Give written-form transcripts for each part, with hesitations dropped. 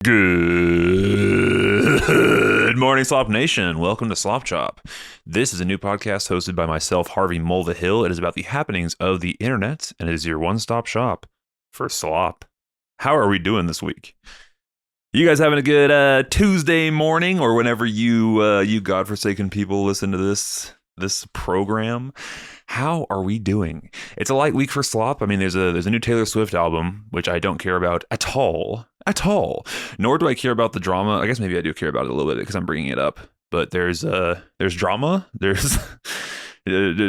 Good morning, Slop Nation. Welcome to Slop Chop. This is a new podcast hosted by myself, Harvey Mulvihill. It is about the happenings of the internet, and it is your one-stop shop for slop. How are we doing this week? You guys having a good Tuesday morning, or whenever you godforsaken people listen to this program? How are we doing? It's a light week for slop. I mean, there's a new Taylor Swift album, which I don't care about at all. Nor do I care about the drama. I guess maybe I do care about it a little bit because I'm bringing it up. But there's drama. There's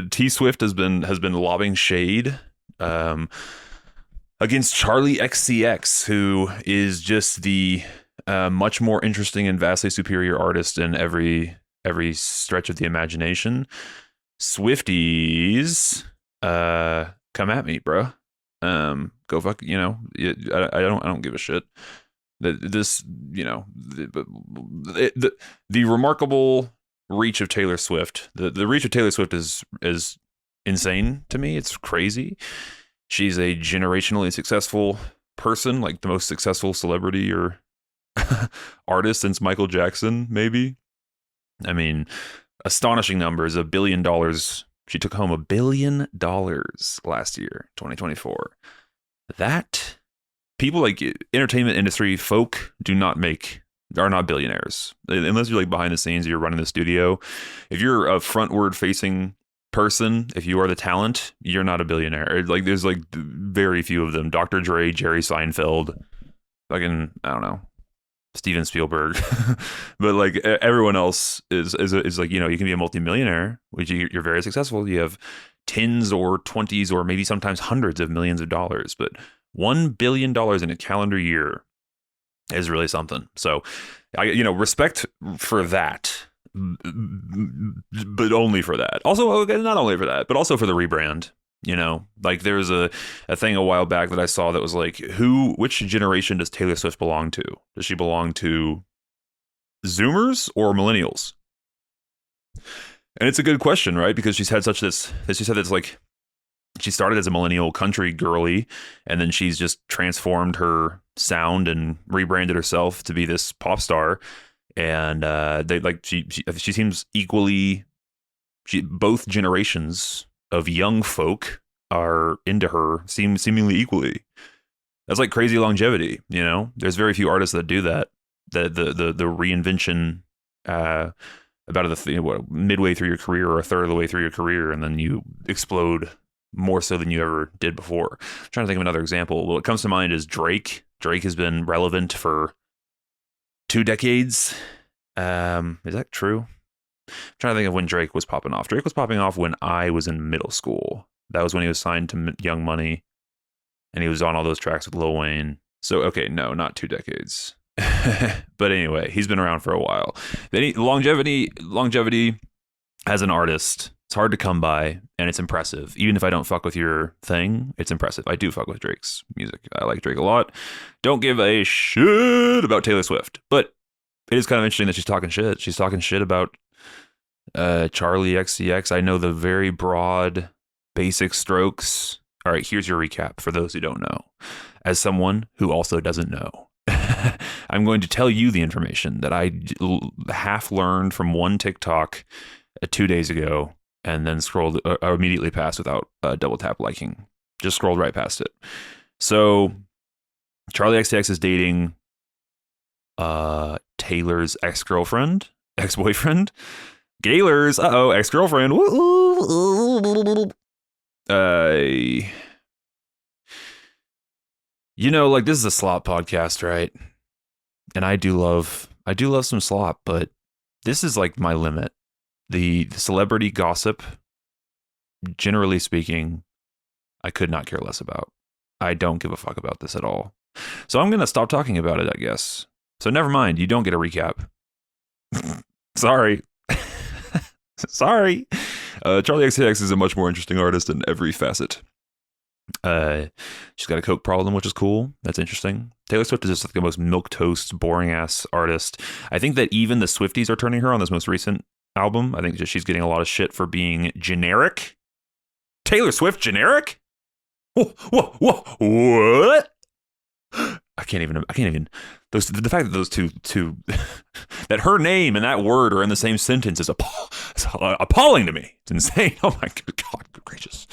T Swift has been lobbing shade against Charlie XCX, who is just the much more interesting and vastly superior artist in every stretch of the imagination. Swifties, come at me, bro. Go fuck, I don't give a shit. The remarkable reach of Taylor Swift. The reach of Taylor Swift is insane to me. It's crazy. She's a generationally successful person, like the most successful celebrity or artist since Michael Jackson, maybe. I mean, astonishing numbers. $1 billion. She took home $1 billion last year, 2024. That people like entertainment industry folk are not billionaires unless you're like behind the scenes. You're running the studio. If you're a frontward facing person, if you are the talent, you're not a billionaire. Like there's like very few of them. Dr. Dre, Jerry Seinfeld, fucking I don't know, Steven Spielberg. But like everyone else is like, you can be a multimillionaire, which you're very successful. You have tens or 20s or maybe sometimes hundreds of millions of dollars, but $1 billion in a calendar year is really something. So respect for that, but only for that. Also, not only for that, but also for the rebrand. Like there was a thing a while back that I saw that was like, which generation does Taylor Swift belong to? Does she belong to Zoomers or millennials? And it's a good question, right? Because she said like she started as a millennial country girly, and then she's just transformed her sound and rebranded herself to be this pop star. And she seems equally. Both generations of young folk are into her seemingly equally. That's like crazy longevity. There's very few artists that do that. The reinvention about midway through your career or a third of the way through your career, and then you explode more so than you ever did before. I'm trying to think of another example. What comes to mind is Drake. Drake has been relevant for 2 decades. Is that true? I'm trying to think of when Drake was popping off. Drake was popping off when I was in middle school. That was when he was signed to Young Money, and he was on all those tracks with Lil Wayne. So, okay, no, not 2 decades. But anyway, he's been around for a while. Longevity as an artist, it's hard to come by, and it's impressive. Even if I don't fuck with your thing, it's impressive. I do fuck with Drake's music. I like Drake a lot. Don't give a shit about Taylor Swift. But it is kind of interesting that she's talking shit. She's talking shit about Charlie XCX. I know the very broad, basic strokes. All right, here's your recap for those who don't know. As someone who also doesn't know, I'm going to tell you the information that I half learned from one TikTok 2 days ago, and then scrolled immediately past without double tap liking. Just scrolled right past it. So Charlie XCX is dating Taylor's ex-boyfriend, Gaylor's ex-girlfriend. Like this is a slop podcast, right? And I do love some slop, but this is like my limit. The celebrity gossip, generally speaking, I could not care less about. I don't give a fuck about this at all. So I'm going to stop talking about it, I guess. So never mind. You don't get a recap. Sorry. Sorry. Charlie XCX is a much more interesting artist in every facet. She's got a coke problem, which is cool. That's interesting. Taylor Swift is just like the most milquetoast, boring ass artist. I think that even the Swifties are turning her on this most recent album. I think she's getting a lot of shit for being generic. Taylor Swift generic? Whoa, what? I can't even the fact that those two that her name and that word are in the same sentence is appalling to me. It's insane. Oh my God, good gracious.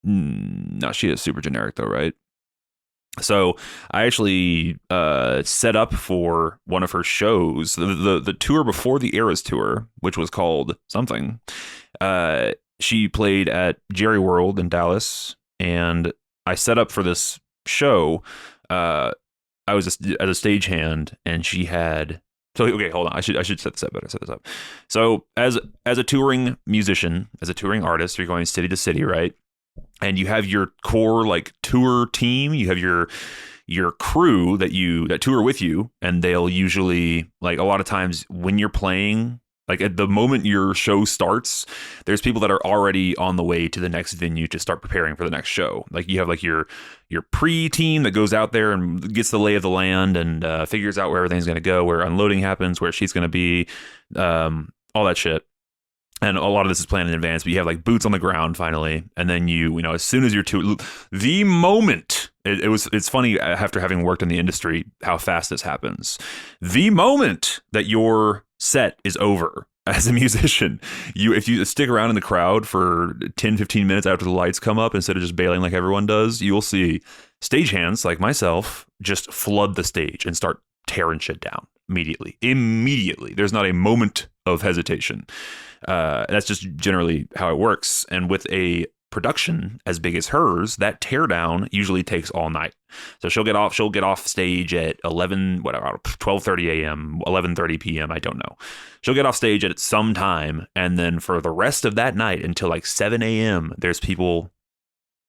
No, she is super generic though, right? So I actually set up for one of her shows, the tour before the Eras tour, which was called something. She played at Jerry World in Dallas, and I set up for this show. I was as a stagehand, and she had. So okay, hold on. I should set this up better. Set this up. So as a touring musician, as a touring artist, you're going city to city, right? And you have your core like tour team. You have your crew that tour with you, and they'll usually, like, a lot of times when you're playing, like at the moment your show starts, there's people that are already on the way to the next venue to start preparing for the next show. Like you have like your pre-team that goes out there and gets the lay of the land and figures out where everything's going to go, where unloading happens, where she's going to be, all that shit. And a lot of this is planned in advance, but you have like boots on the ground finally. And then you know, as soon as you're the moment, it's funny after having worked in the industry, how fast this happens. The moment that your set is over as a musician, if you stick around in the crowd for 10, 15 minutes after the lights come up, instead of just bailing like everyone does, you'll see stagehands like myself just flood the stage and start tearing shit down immediately. There's not a moment of hesitation. That's just generally how it works. And with a production as big as hers, that teardown usually takes all night. So she'll get off stage at 12:30 a.m., 11:30 p.m. I don't know. She'll get off stage at some time, and then for the rest of that night until like 7 a.m., there's people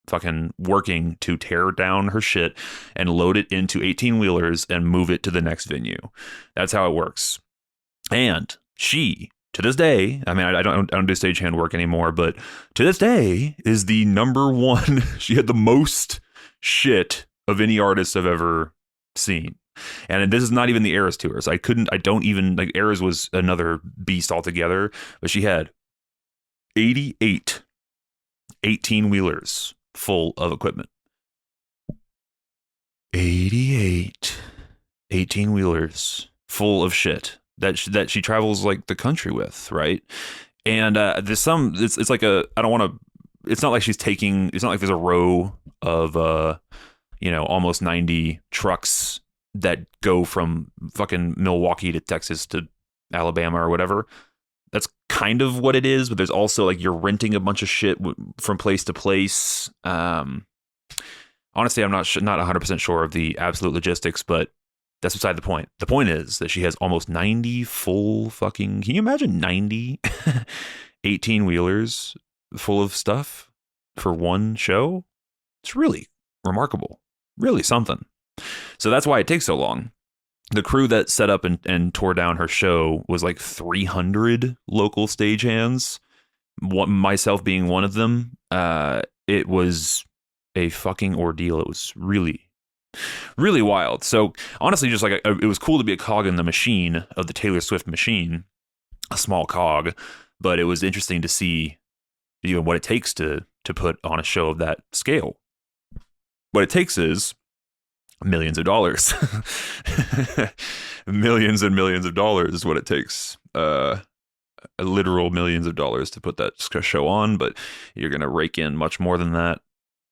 fucking working to tear down her shit and load it into 18-wheelers and move it to the next venue. That's how it works. And she, to this day, I mean, I don't do stagehand work anymore, but to this day is the number one. She had the most shit of any artist I've ever seen. And this is not even the Eras tours. Eras was another beast altogether, but she had 88 18-wheelers full of equipment. 88 18-wheelers full of shit that she travels like the country with, right? And it's like it's not like she's taking, it's not like there's a row of almost 90 trucks that go from fucking Milwaukee to Texas to Alabama or whatever. That's kind of what it is, but there's also like you're renting a bunch of shit from place to place. Honestly, I'm not 100% sure of the absolute logistics, but that's beside the point. The point is that she has almost 90 full fucking, can you imagine 90 18-wheelers full of stuff for one show? It's really remarkable. Really something. So that's why it takes so long. The crew that set up and tore down her show was like 300 local stagehands, myself being one of them. It was a fucking ordeal. It was really, really wild. So honestly, just like it was cool to be a cog in the machine of the Taylor Swift machine, a small cog, but it was interesting to see what it takes to put on a show of that scale. What it takes is millions of dollars. Millions and millions of dollars is what it takes. Literal millions of dollars to put that show on, but you're going to rake in much more than that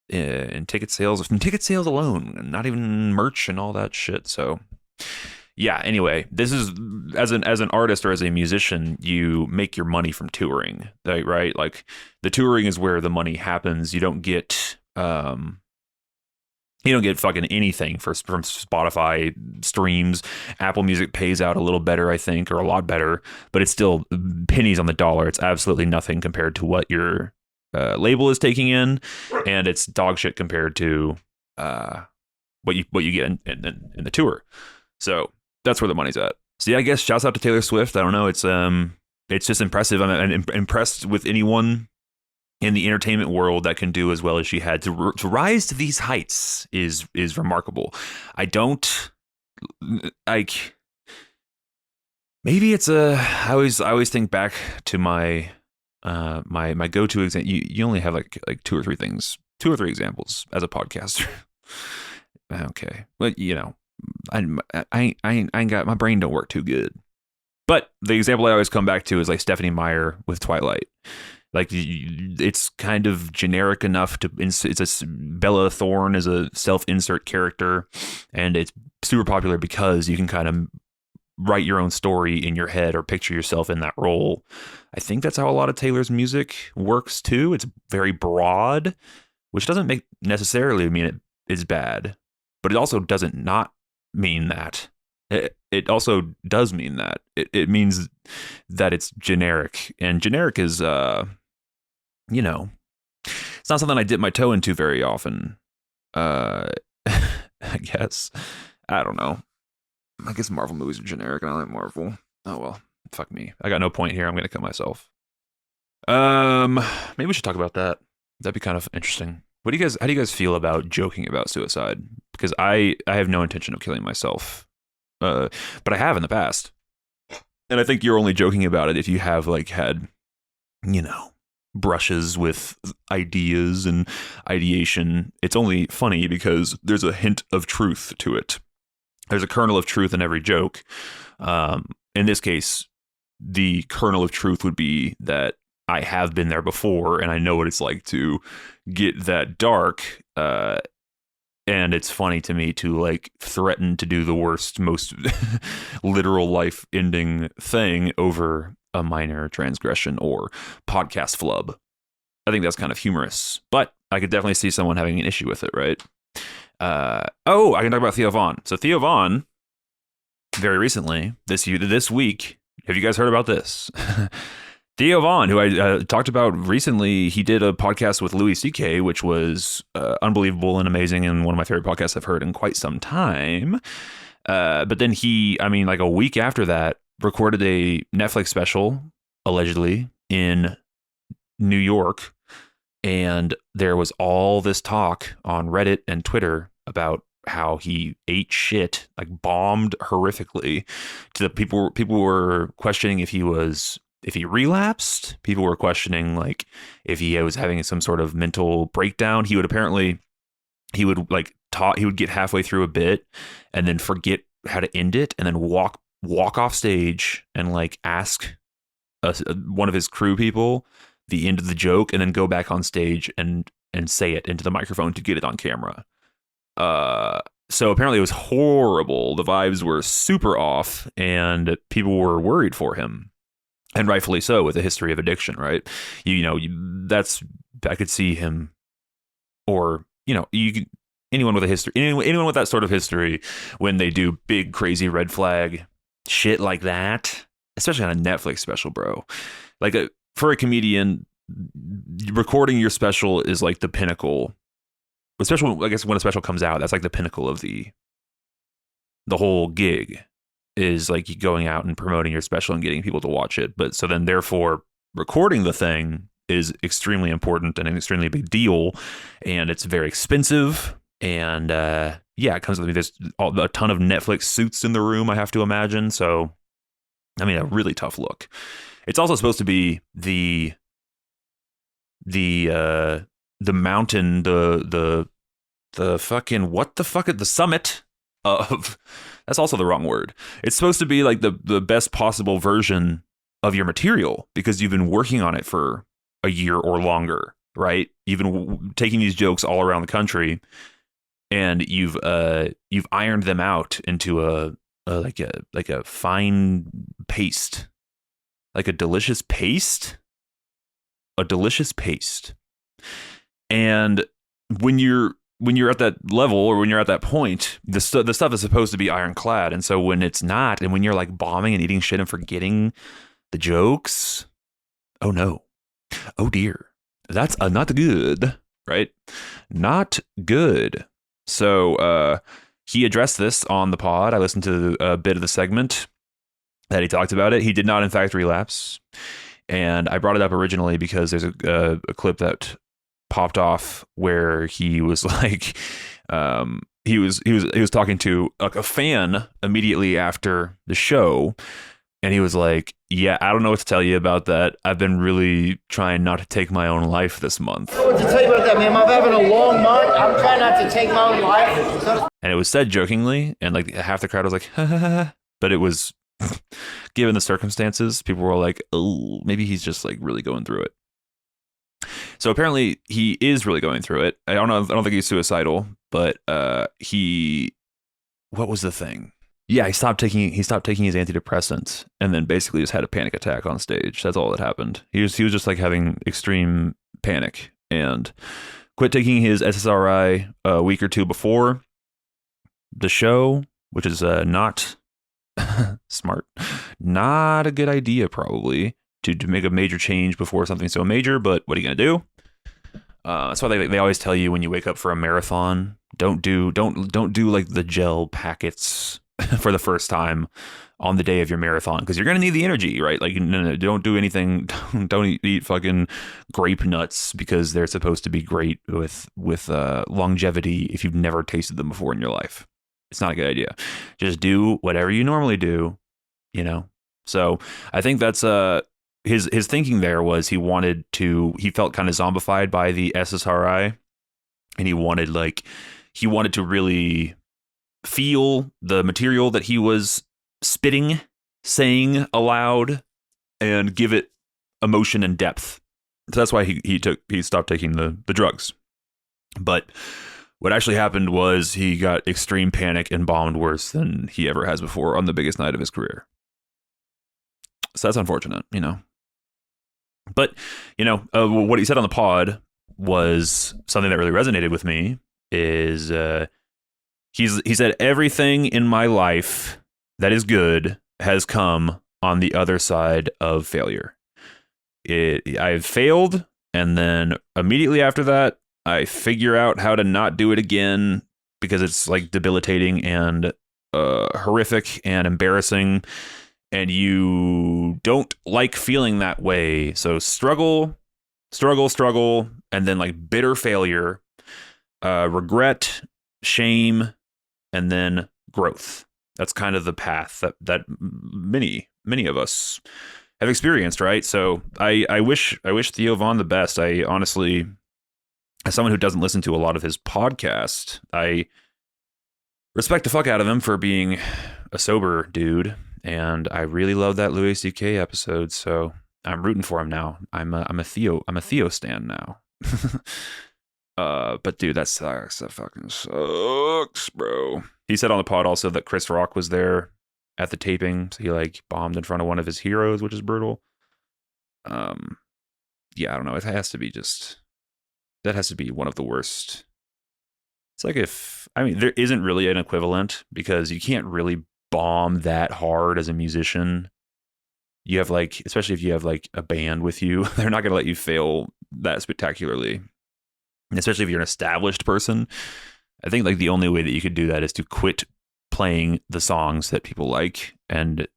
in ticket sales. From ticket sales alone, not even merch and all that shit. So yeah, anyway, this is as an artist or as a musician, you make your money from touring, right? Like the touring is where the money happens. You don't get fucking anything from Spotify streams. Apple Music pays out a little better, I think, or a lot better, but it's still pennies on the dollar. It's absolutely nothing compared to what your label is taking in, and it's dog shit compared to what you get in the tour. So that's where the money's at. So yeah, I guess shouts out to Taylor Swift. I don't know. It's just impressive. I'm impressed with anyone in the entertainment world that can do as well as she had. To rise to these heights is remarkable. I always think back to my my go-to example. You only have like two or three examples as a podcaster. okay. Well, I ain't got, my brain don't work too good. But the example I always come back to is like Stephanie Meyer with Twilight. Like it's kind of generic enough to, it's a Bella Thorne is a self-insert character, and it's super popular because you can kind of write your own story in your head or picture yourself in that role. I think that's how a lot of Taylor's music works too. It's very broad, which doesn't necessarily mean it is bad, but it also doesn't not mean that. It also does mean that. It means that it's generic, and generic is, it's not something I dip my toe into very often. I guess. I don't know. I guess Marvel movies are generic, and I like Marvel. Oh well, fuck me. I got no point here. I'm gonna cut myself. Maybe we should talk about that. That'd be kind of interesting. How do you guys feel about joking about suicide? Because I have no intention of killing myself, but I have in the past, and I think you're only joking about it if you have like had, brushes with ideas and ideation. It's only funny because there's a hint of truth to it. There's a kernel of truth in every joke. In this case, the kernel of truth would be that I have been there before, and I know what it's like to get that dark. And it's funny to me to like threaten to do the worst, most literal life ending thing over a minor transgression or podcast flub. I think that's kind of humorous, but I could definitely see someone having an issue with it, right? I can talk about Theo Von. So Theo Von, very recently, this week, have you guys heard about this? Theo Von, who I talked about recently, he did a podcast with Louis C.K., which was unbelievable and amazing, and one of my favorite podcasts I've heard in quite some time. But then like a week after that, recorded a Netflix special, allegedly, in New York. And there was all this talk on Reddit and Twitter about how he ate shit, like bombed horrifically. To the people were questioning if he relapsed. People were questioning like if he was having some sort of mental breakdown. He would get halfway through a bit and then forget how to end it, and then walk off stage and like ask one of his crew people the end of the joke, and then go back on stage and say it into the microphone to get it on camera. So apparently it was horrible. The vibes were super off, and people were worried for him. And rightfully so, with a history of addiction, right? I could see him, or anyone with a history, anyone with that sort of history, when they do big crazy red flag shit like that, especially on a Netflix special, bro. Like for a comedian, recording your special is like the pinnacle. Especially, I guess, when a special comes out, that's like the pinnacle of the whole gig. Is like you going out and promoting your special and getting people to watch it. But so then therefore recording the thing is extremely important and an extremely big deal, and it's very expensive. And it comes with there's a ton of Netflix suits in the room, I have to imagine. So I mean, a really tough look. It's also supposed to be the mountain, the fucking the summit of. That's also the wrong word. It's supposed to be like the best possible version of your material because you've been working on it for a year or longer, right? You've been taking these jokes all around the country, and you've ironed them out into a fine paste, like a delicious paste, And when you're at that level, or when you're at that point, the stuff is supposed to be ironclad. And so when it's not, and when you're like bombing and eating shit and forgetting the jokes, oh no, oh dear, that's not good, right? Not good. So he addressed this on the pod. I listened to a bit of the segment that he talked about it. He did not, in fact, relapse. And I brought it up originally because there's a clip that popped off where he was like, he was talking to a fan immediately after the show, And he was like, yeah, I don't know what to tell you about that. I've been really trying not to take my own life this month. I don't know what to tell you about that, man. I'm having a long month. I'm trying not to take my own life. And it was said jokingly, and like half the crowd was like, ha, ha, ha. But it was, given the circumstances, people were like, oh, maybe he's just like really going through it. So apparently he is really going through it. I don't know. I don't think he's suicidal, but what was the thing? Yeah, he stopped taking his antidepressants and then basically just had a panic attack on stage. That's all that happened. He was just like having extreme panic and quit taking his SSRI a week or two before the show, which is not smart, not a good idea probably to make a major change before something so major. But what are you gonna do? That's why they always tell you when you wake up for a marathon, don't do like the gel packets for the first time on the day of your marathon, because you're going to need the energy, right? Like, no, don't do anything. Don't eat fucking grape nuts because they're supposed to be great with longevity if you've never tasted them before in your life. It's not a good idea. Just do whatever you normally do, you know? So I think that's his thinking there was he felt kind of zombified by the SSRI, and he wanted to really feel the material that he was saying aloud, and give it emotion and depth. So that's why he stopped taking the drugs. But what actually happened was he got extreme panic and bombed worse than he ever has before on the biggest night of his career. So that's unfortunate, you know. But, you know, what he said on the pod was something that really resonated with me. Is he said, everything in my life that is good has come on the other side of failure. I've failed, and then immediately after that, I figure out how to not do it again, because it's like debilitating and horrific and embarrassing, and you don't like feeling that way. So struggle, and then like bitter failure, regret, shame, and then growth. That's kind of the path that many of us have experienced, right? So I wish Theo Von the best. I honestly, as someone who doesn't listen to a lot of his podcast, I respect the fuck out of him for being a sober dude, and I really love that Louis C.K. episode. So I'm rooting for him now. I'm a Theo stan now. But dude, that sucks. That fucking sucks, bro. He said on the pod also that Chris Rock was there at the taping, so he like bombed in front of one of his heroes, which is brutal. Yeah, I don't know. That has to be one of the worst. It's like there isn't really an equivalent, because you can't really bomb that hard as a musician. You have like, especially if you have like a band with you, they're not going to let you fail that spectacularly. And especially if you're an established person, I think like the only way that you could do that is to quit playing the songs that people like and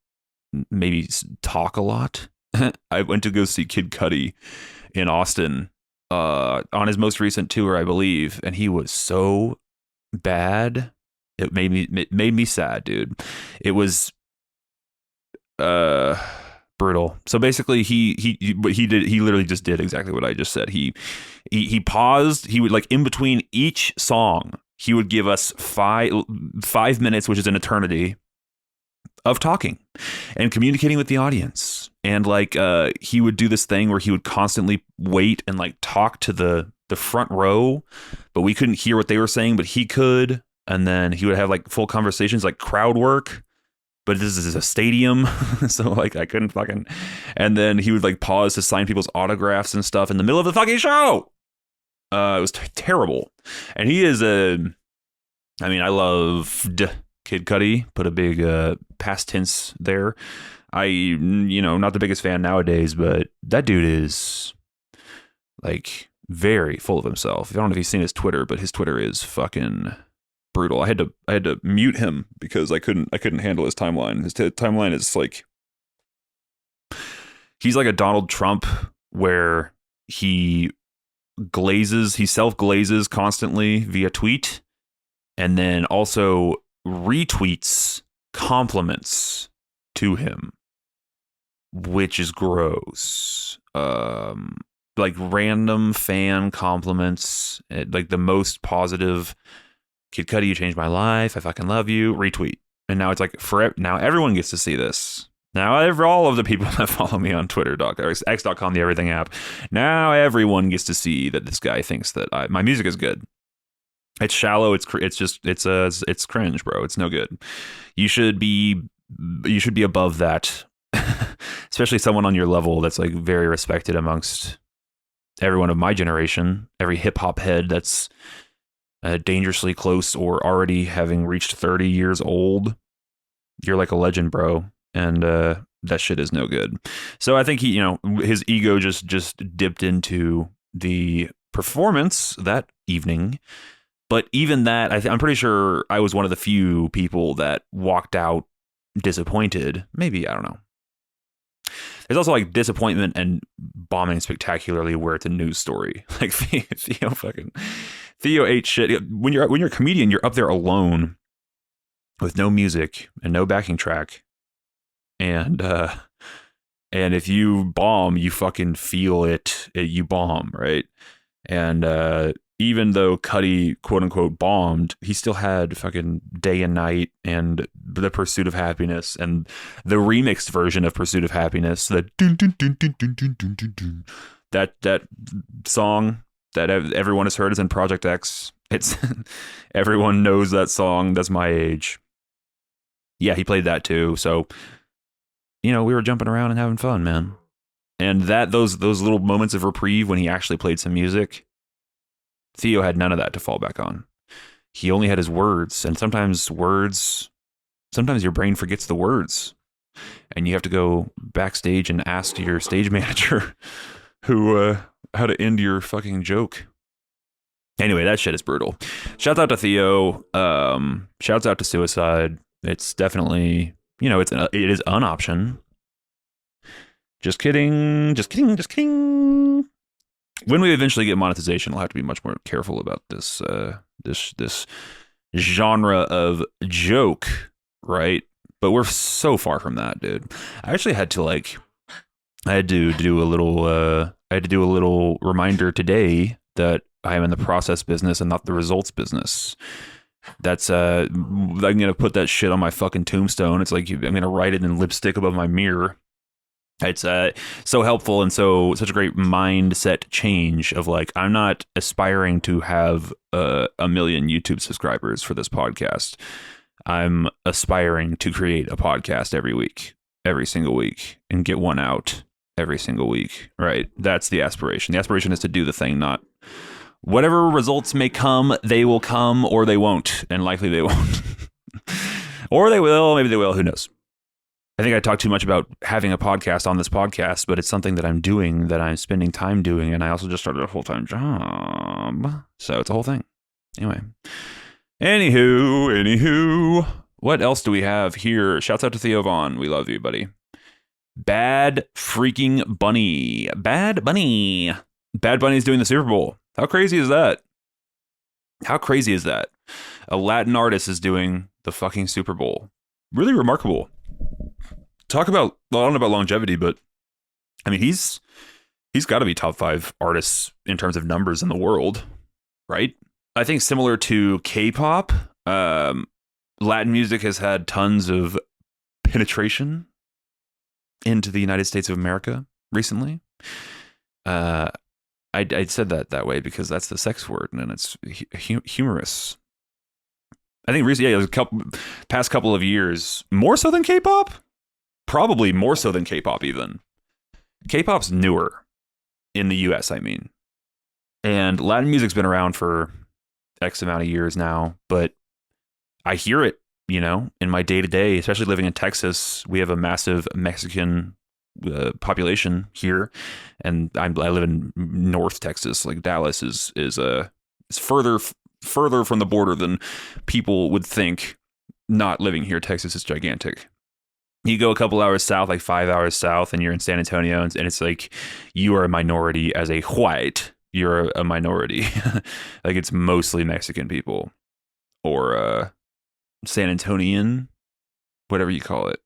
maybe talk a lot. I went to go see Kid Cudi in Austin on his most recent tour, I believe, and he was so bad. It made me sad, dude. It was brutal. So basically he literally just did exactly what I just said. He paused. He would, like, in between each song, he would give us 5 minutes, which is an eternity, of talking and communicating with the audience. And like he would do this thing where he would constantly wait and like talk to the front row, but we couldn't hear what they were saying, but he could. And then he would have like full conversations, like crowd work, but this is a stadium. So like I couldn't fucking, and then he would like pause to sign people's autographs and stuff in the middle of the fucking show. It was terrible. And he is I loved Kid Cudi, put a big past tense there. Not the biggest fan nowadays, but that dude is like very full of himself. I don't know if you've seen his Twitter, but his Twitter is fucking brutal. I had to mute him because I couldn't handle his timeline. His timeline is like, he's like a Donald Trump where he self glazes constantly via tweet, and then also retweets compliments to him. which is gross. Like random fan compliments, like the most positive. Kid Cudi, you changed my life. I fucking love you. Retweet. And now it's like now everyone gets to see this. Now all of the people that follow me on Twitter, or X.com, the everything app, now everyone gets to see that this guy thinks that my music is good. It's shallow. It's cringe, bro. It's no good. You should be above that, especially someone on your level that's like very respected amongst everyone of my generation. Every hip hop head that's dangerously close or already having reached 30 years old. You're like a legend, bro. And that shit is no good. So I think his ego just dipped into the performance that evening. But even that, I'm pretty sure I was one of the few people that walked out disappointed. Maybe, I don't know. There's also like disappointment and bombing spectacularly where it's a news story. Like Theo ate shit. When you're a comedian, you're up there alone with no music and no backing track. And if you bomb, you fucking feel it. You bomb, right? And even though Cudi quote unquote bombed, he still had fucking Day and Night and The Pursuit of Happiness and the remixed version of Pursuit of Happiness. That that song that everyone has heard is in Project X. It's everyone knows that song. That's my age. Yeah, he played that too. So we were jumping around and having fun, man. And those little moments of reprieve when he actually played some music, Theo had none of that to fall back on. He only had his words, and sometimes your brain forgets the words, and you have to go backstage and ask your stage manager how to end your fucking joke. Anyway, that shit is brutal. Shouts out to Theo. Shouts out to suicide. It's definitely, it is an option. Just kidding. When we eventually get monetization, I'll have to be much more careful about this genre of joke, right? But we're so far from that, dude. I actually had to do a little reminder today that I am in the process business and not the results business. That's I'm gonna put that shit on my fucking tombstone. It's like I'm gonna write it in lipstick above my mirror. It's so helpful and such a great mindset change of like, I'm not aspiring to have a million YouTube subscribers for this podcast. I'm aspiring to create a podcast every single week, and get one out every single week, right? That's the aspiration. The aspiration is to do the thing, not whatever results may come, they will come or they won't, and likely they won't. Or they will, maybe they will, who knows? I think I talk too much about having a podcast on this podcast, but it's something that I'm doing, that I'm spending time doing, and I also just started a full-time job. So it's a whole thing. Anyway. Anywho. What else do we have here? Shouts out to Theo Vaughn. We love you, buddy. Bad freaking Bunny. Bad Bunny's doing the Super Bowl. How crazy is that? A Latin artist is doing the fucking Super Bowl. Really remarkable. Talk about, well, I don't know about longevity, but I mean, he's got to be top 5 artists in terms of numbers in the world, right? I think similar to K-pop, Latin music has had tons of penetration into the United States of America recently. I said that way because that's the sex word, and it's humorous. I think recently, past couple of years, more so than K-pop. Probably more so than K-pop even. K-pop's newer in the US, I mean. And Latin music's been around for X amount of years now, but I hear it, in my day-to-day, especially living in Texas. We have a massive Mexican population here, and I live in North Texas. Like Dallas is further from the border than people would think. Not living here, Texas is gigantic. You go a couple hours south, like 5 hours south, and you're in San Antonio, and it's like you are a minority as a white. You're a minority. Like it's mostly Mexican people or San Antonian, whatever you call it.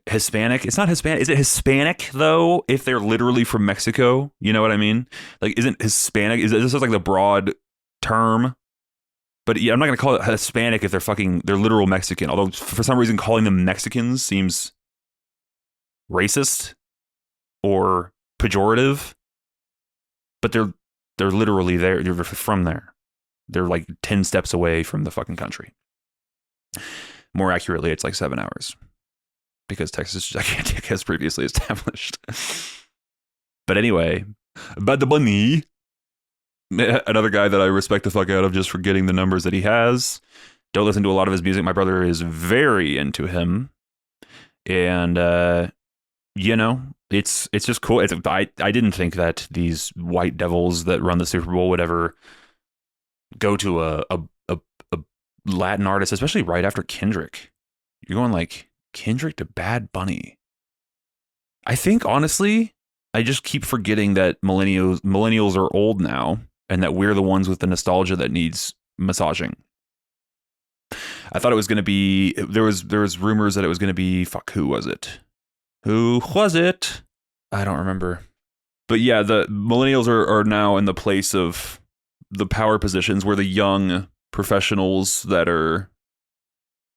Hispanic. It's not Hispanic. Is it Hispanic though? If they're literally from Mexico, you know what I mean? Like, isn't Hispanic? Is this is like the broad term? But yeah, I'm not gonna call it Hispanic if they're literal Mexican. Although for some reason calling them Mexicans seems racist or pejorative. But they're literally there. They're from there. They're like 10 steps away from the fucking country. More accurately, it's like 7 hours. Because Texas is gigantic as previously established. But anyway, Bad Bunny, another guy that I respect the fuck out of just for getting the numbers that he has. Don't listen to a lot of his music. My brother is very into him. And, you know, it's just cool. I didn't think that these white devils that run the Super Bowl would ever go to a Latin artist, especially right after Kendrick. You're going like Kendrick to Bad Bunny. I think honestly, I just keep forgetting that millennials are old now, and that we're the ones with the nostalgia that needs massaging. I thought it was going to be there was rumors that it was going to be who was it? Who was it? I don't remember. But yeah, the millennials are now in the place of the power positions where the young professionals that are,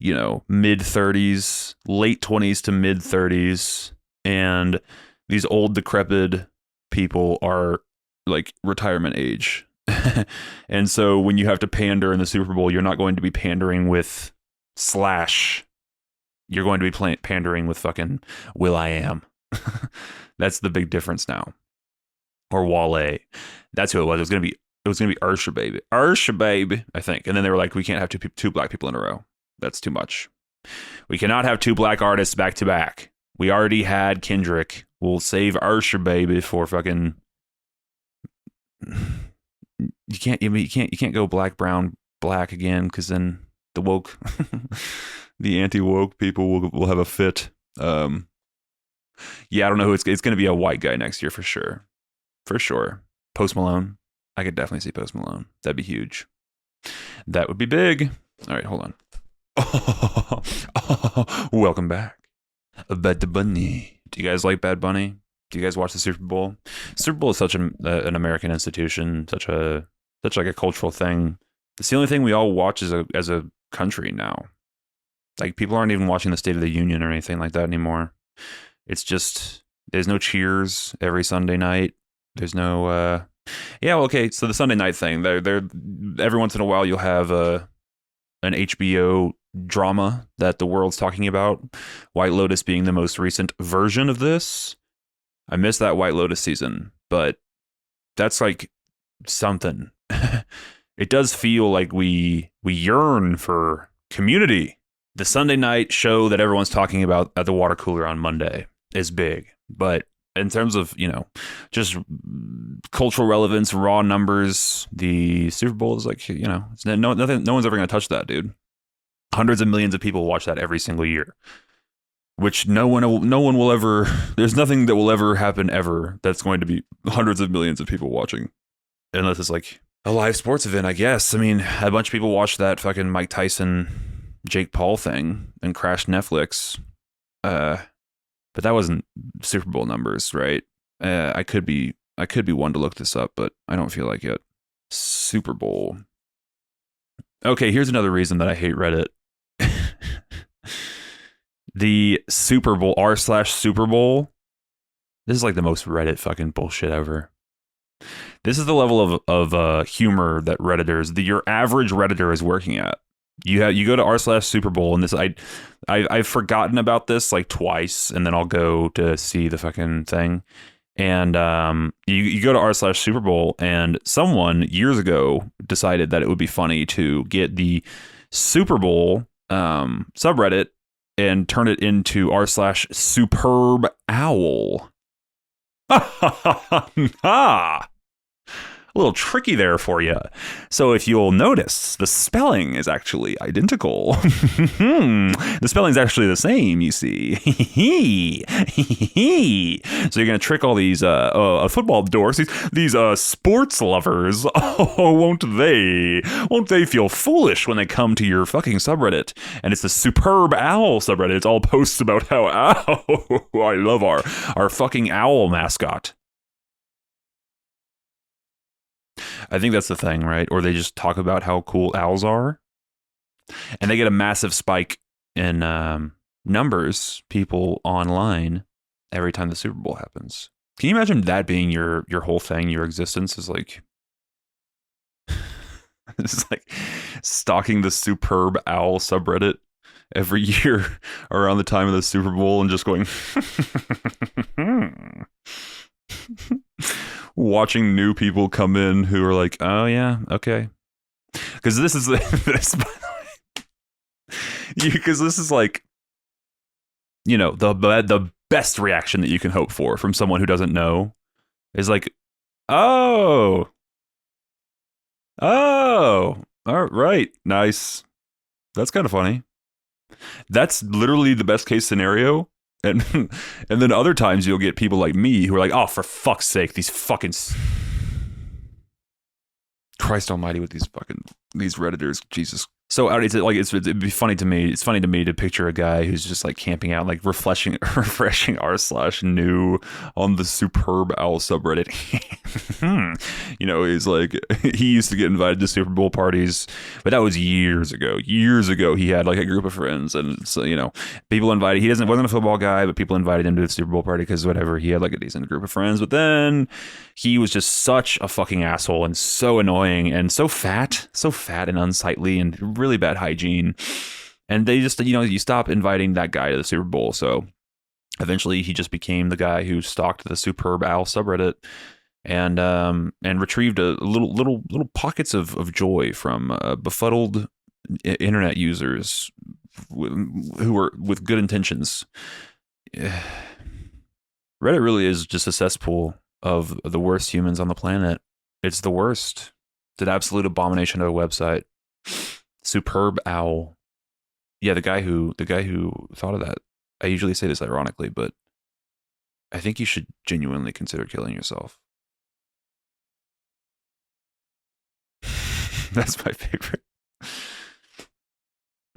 you know, mid 30s, late 20s to mid 30s, and these old decrepit people are like retirement age. And so when you have to pander in the Super Bowl, you're not going to be pandering with Slash. You're going to be pandering with fucking will.i.am. That's the big difference now. Or Wale. That's who it was. It was gonna be Ursha Baby, I think. And then they were like, we can't have two black people in a row. That's too much. We cannot have two black artists back to back. We already had Kendrick. We'll save Ursha Baby for fucking. You can't go black, brown, black again, because then the woke, the anti-woke people will have a fit. Yeah, I don't know who it's going to be. A white guy next year for sure. Post Malone. I could definitely see Post Malone. That'd be huge. That would be big. All right, hold on. Welcome back. Bad Bunny. Do you guys like Bad Bunny? Do you guys watch the Super Bowl? Super Bowl is such an American institution, such like a cultural thing. It's the only thing we all watch as a country now. Like, people aren't even watching the State of the Union or anything like that anymore. It's just, there's no cheers every Sunday night. There's no okay, so the Sunday night thing, they're every once in a while you'll have an HBO drama that the world's talking about. White Lotus being the most recent version of this. I missed that White Lotus season, but that's like something. It does feel like we yearn for community. The Sunday night show that everyone's talking about at the water cooler on Monday is big, but in terms of, you know, just cultural relevance, raw numbers, the Super Bowl is like, you know, no one's ever going to touch that, dude. Hundreds of millions of people watch that every single year, which no one will ever. There's nothing that will ever happen ever that's going to be hundreds of millions of people watching, unless it's like a live sports event, I guess. I mean, a bunch of people watched that fucking Mike Tyson, Jake Paul thing and crashed Netflix. But that wasn't Super Bowl numbers, right? I could be one to look this up, but I don't feel like it. Super Bowl. Okay, here's another reason that I hate Reddit. The Super Bowl, r/Super Bowl. This is like the most Reddit fucking bullshit ever. This is the level of humor that your average Redditor is working at. You go to r/Super Bowl, and this I've forgotten about this like twice, and then I'll go to see the fucking thing, and you go to r/Super Bowl, and someone years ago decided that it would be funny to get the Super Bowl subreddit and turn it into r/Superb Owl. a little tricky there for you. So if you'll notice, the spelling is actually identical. The spelling is actually the same, you see. So you're going to trick all these football dorks, these sports lovers. Oh, won't they? Won't they feel foolish when they come to your fucking subreddit? And it's the Superb Owl subreddit. It's all posts about how, I love our fucking owl mascot. I think that's the thing, right? Or they just talk about how cool owls are. And they get a massive spike in numbers, people online, every time the Super Bowl happens. Can you imagine that being your whole thing, your existence is like... it's like stalking the Superb Owl subreddit every year around the time of the Super Bowl and just going... watching new people come in who are like, oh yeah, okay, because this is this, because this is like, you know, the best reaction that you can hope for from someone who doesn't know is like, oh, all right, nice, that's kind of funny. That's literally the best case scenario. And then other times you'll get people like me who are like, oh, for fuck's sake, these fucking... Christ almighty with these Redditors, Jesus. So it'd be funny to me. It's funny to me to picture a guy who's just like camping out, like refreshing r/new on the Superb Owl subreddit. You know, he's like, he used to get invited to Super Bowl parties, but that was years ago. Years ago, he had like a group of friends, and so, you know, people invited. He wasn't a football guy, but people invited him to the Super Bowl party because whatever. He had like a decent group of friends, but then he was just such a fucking asshole and so annoying and so fat and unsightly and really bad hygiene. And they just, you know, you stop inviting that guy to the Super Bowl. So eventually he just became the guy who stalked the Superb Owl subreddit and retrieved a little pockets of joy from befuddled internet users who were with good intentions. Reddit really is just a cesspool of the worst humans on the planet. It's the worst. It's an absolute abomination of a website. Superb Owl. Yeah, the guy who thought of that. I usually say this ironically, but I think you should genuinely consider killing yourself. That's my favorite.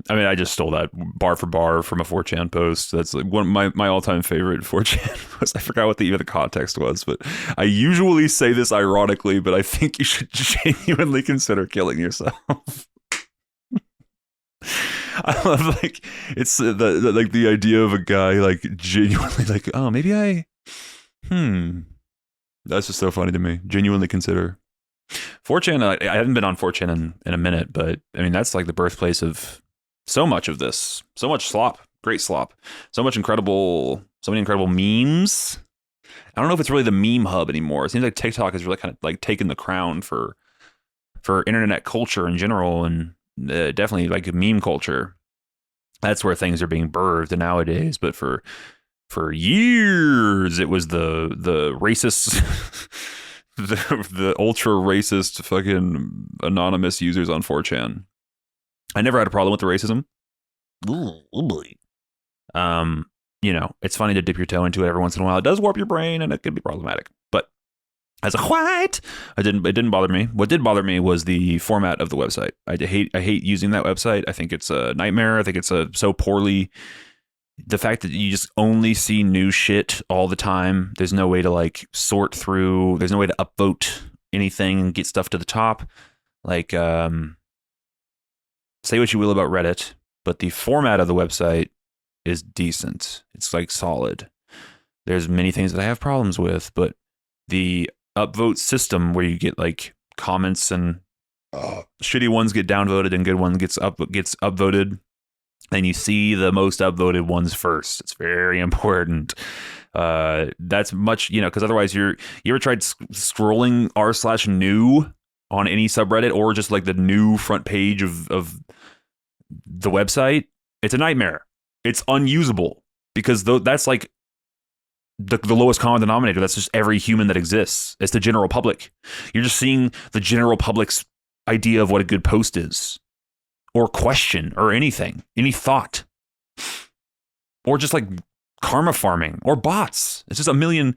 I mean, I just stole that bar for bar from a 4chan post. That's like one of my all-time favorite 4chan posts. I forgot what the context was, but I usually say this ironically, but I think you should genuinely consider killing yourself. I love, like, it's the idea of a guy like genuinely like, oh, maybe that's just so funny to me. Genuinely consider 4chan. I haven't been on 4chan in a minute, but I mean, that's like the birthplace of so much of this, so much slop, great slop, so many incredible memes. I don't know if it's really the meme hub anymore. It seems like TikTok has really kind of like taken the crown for internet culture in general, and definitely like meme culture. That's where things are being birthed nowadays. But for years, it was the racist, the ultra racist fucking anonymous users on 4chan. I never had a problem with the racism. You know, it's funny to dip your toe into it every once in a while. It does warp your brain, and it can be problematic. But as a white, it didn't bother me. What did bother me was the format of the website. I hate using that website. I think it's a nightmare. I think it's so poorly. The fact that you just only see new shit all the time. There's no way to like sort through. There's no way to upvote anything and get stuff to the top. Like, say what you will about Reddit, but the format of the website is decent. It's like solid. There's many things that I have problems with, but the upvote system where you get like comments and shitty ones get downvoted and good ones gets upvoted, and you see the most upvoted ones first. It's very important. That's much, you know, because otherwise you ever tried scrolling r/new on any subreddit or just like the new front page of the website? It's a nightmare. It's unusable because that's like the lowest common denominator. That's just every human that exists. It's the general public. You're just seeing the general public's idea of what a good post is, or question, or anything, any thought, or just like karma farming or bots. It's just a million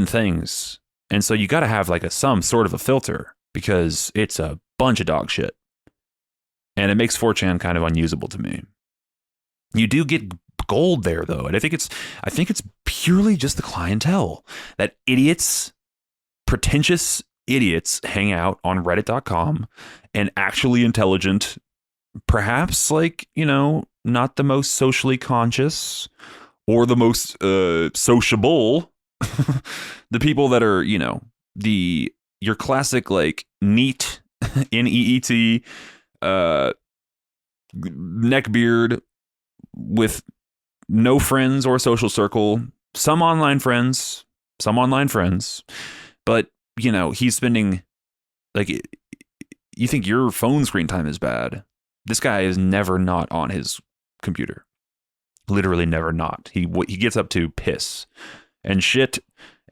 things. And so you got to have like some sort of a filter, because it's a bunch of dog shit. And it makes 4chan kind of unusable to me. You do get gold there though, and I think it's purely just the clientele that pretentious idiots hang out on reddit.com, and actually intelligent, perhaps like, not the most socially conscious or the most sociable, the people that are, your classic like neat, NEET, neckbeard with no friends or social circle, some online friends, but he's spending, like, you think your phone screen time is bad. This guy is never not on his computer. Literally never not. He gets up to piss and shit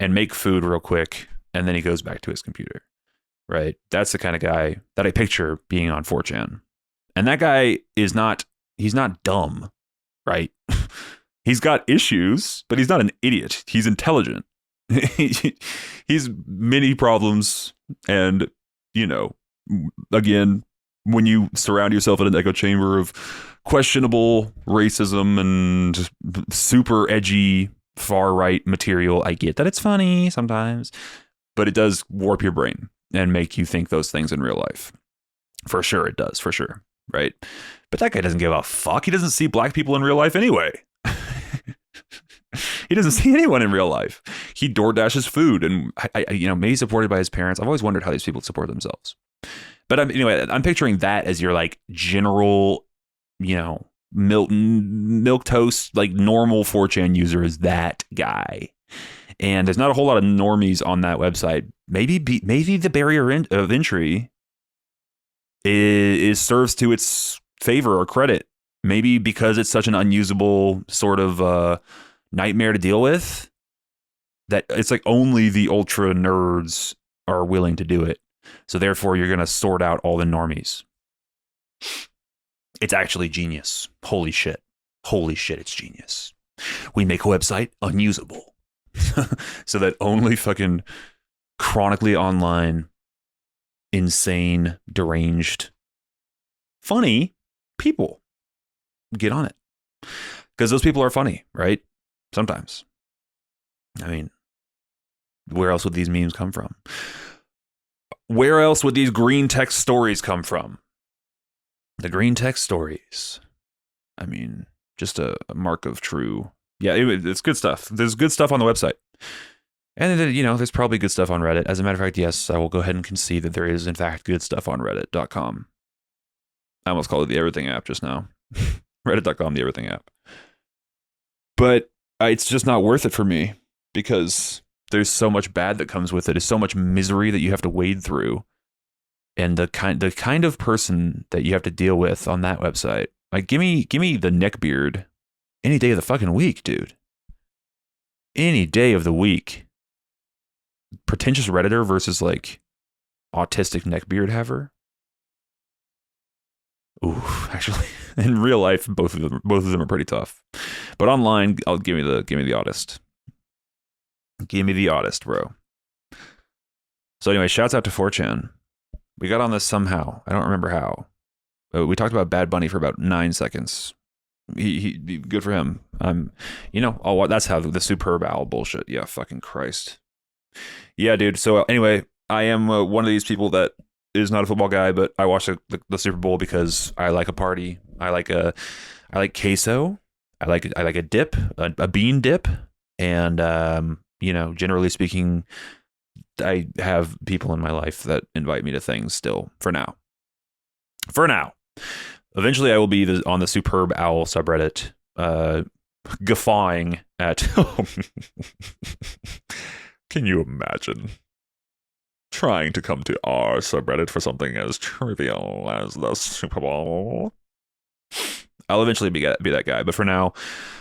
and make food real quick, and then he goes back to his computer. Right? That's the kind of guy that I picture being on 4chan. And that guy he's not dumb, right? He's got issues, but he's not an idiot. He's intelligent. He's many problems. And, again, when you surround yourself in an echo chamber of questionable racism and super edgy far right material, I get that it's funny sometimes, but it does warp your brain and make you think those things in real life. For sure it does, for sure, right? But that guy doesn't give a fuck. He doesn't see black people in real life anyway. He doesn't see anyone in real life. He DoorDashes food, and maybe supported by his parents. I've always wondered how these people support themselves. But I'm picturing that as your like general, milk toast, like normal 4chan user is that guy. And there's not a whole lot of normies on that website. Maybe the barrier of entry is serves to its favor or credit. Maybe because it's such an unusable sort of nightmare to deal with, that it's like only the ultra nerds are willing to do it. So therefore, you're going to sort out all the normies. It's actually genius. Holy shit, it's genius. We make a website unusable. So that only fucking chronically online, insane, deranged, funny people get on it. Because those people are funny, right? Sometimes. I mean, where else would these memes come from? Where else would these green text stories come from? The green text stories. I mean, just a mark of true. Yeah, it's good stuff. There's good stuff on the website. And then, there's probably good stuff on Reddit. As a matter of fact, yes, I will go ahead and concede that there is, in fact, good stuff on reddit.com. I almost called it the everything app just now. Reddit.com, the everything app. But it's just not worth it for me, because there's so much bad that comes with it. There's so much misery that you have to wade through. And the kind of person that you have to deal with on that website. Like, give me the neckbeard any day of the fucking week, dude. Any day of the week. Pretentious Redditor versus like autistic neckbeard haver. Ooh, actually, in real life, both of them are pretty tough. But online, I'll give me the oddest. Give me the oddest, bro. So anyway, shouts out to 4chan. We got on this somehow. I don't remember how. We talked about Bad Bunny for about 9 seconds. He good for him. That's how the Superbowl bullshit. Yeah, fucking Christ. Yeah, dude. So anyway, I am one of these people that is not a football guy, but I watch the Super Bowl because I like a party. I like queso. I like a dip, a bean dip, and generally speaking, I have people in my life that invite me to things still. For now. Eventually, I will be on the Superb Owl subreddit, guffawing at. Can you imagine trying to come to our subreddit for something as trivial as the Super Bowl? I'll eventually be that guy. But for now,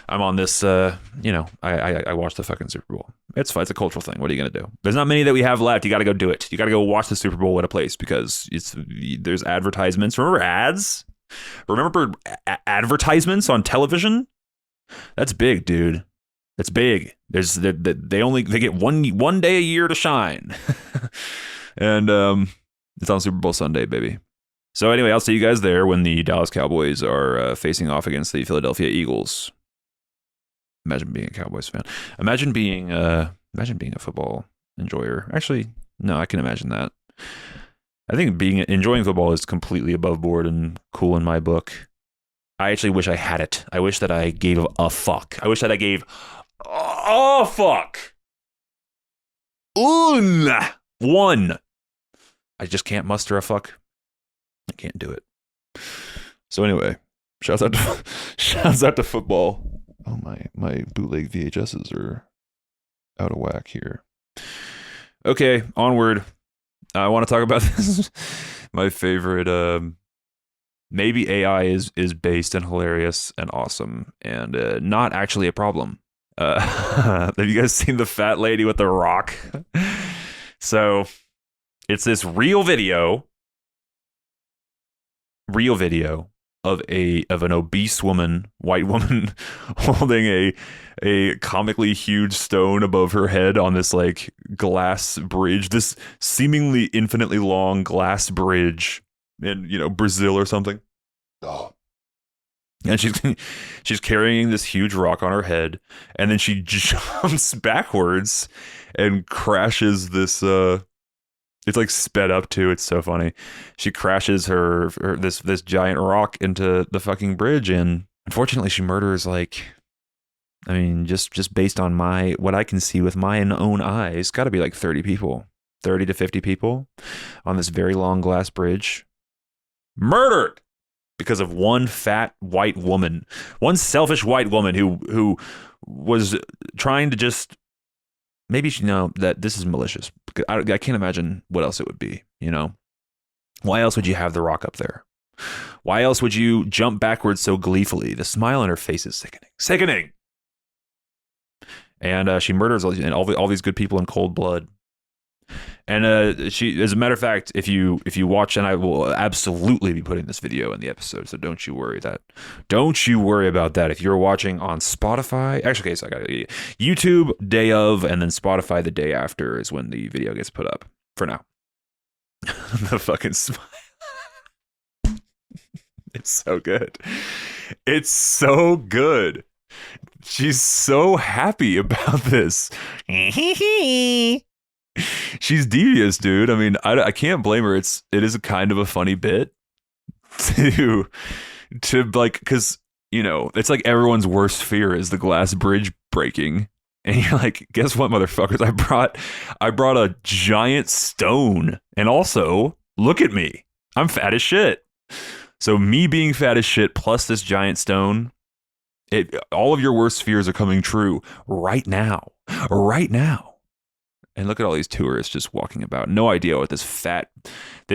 I'm on this. I watched the fucking Super Bowl. It's fine. It's a cultural thing. What are you gonna do? There's not many that we have left. You got to go do it. You got to go watch the Super Bowl at a place because there's advertisements. Remember ads? Remember advertisements on television? That's big, dude. That's big. They get one day a year to shine, and it's on Super Bowl Sunday, baby. So anyway, I'll see you guys there when the Dallas Cowboys are facing off against the Philadelphia Eagles. Imagine being a Cowboys fan. Imagine being a football enjoyer. Actually, no, I can imagine that. I think enjoying football is completely above board and cool in my book. I actually wish I had it. I wish that I gave a fuck. I wish that I gave a fuck. One. I just can't muster a fuck. I can't do it. So anyway, shouts out to football. Oh, my bootleg VHSs are out of whack here. Okay, onward. I want to talk about this. My favorite. Maybe AI is based and hilarious and awesome and not actually a problem. Have you guys seen the fat lady with the rock? So it's this real video of an obese white woman, holding a comically huge stone above her head on this like glass bridge, this seemingly infinitely long glass bridge in Brazil or something. Oh. And she's carrying this huge rock on her head, and then she jumps backwards and crashes this. It's like sped up too. It's so funny. She crashes her this giant rock into the fucking bridge, and unfortunately, she murders just based on what I can see with my own eyes, got to be like 30 people, 30 to 50 people on this very long glass bridge, murdered because of one fat white woman, one selfish white woman who was trying to just. Maybe she know that this is malicious. I can't imagine what else it would be, Why else would you have the rock up there? Why else would you jump backwards so gleefully? The smile on her face is sickening. Sickening! And she murders all these good people in cold blood. And she, as a matter of fact, if you watch, and I will absolutely be putting this video in the episode, so don't you worry about that. If you're watching on Spotify, actually, okay, so I got it. YouTube day of, and then Spotify the day after is when the video gets put up. For now, the fucking smile. It's so good. It's so good. She's so happy about this. She's devious, dude. I mean, I can't blame her. It is a kind of a funny bit to like, because it's like everyone's worst fear is the glass bridge breaking, and you're like, guess what, motherfuckers? I brought a giant stone, and also look at me, I'm fat as shit. So me being fat as shit plus this giant stone, all of your worst fears are coming true right now. And look at all these tourists just walking about. No idea what this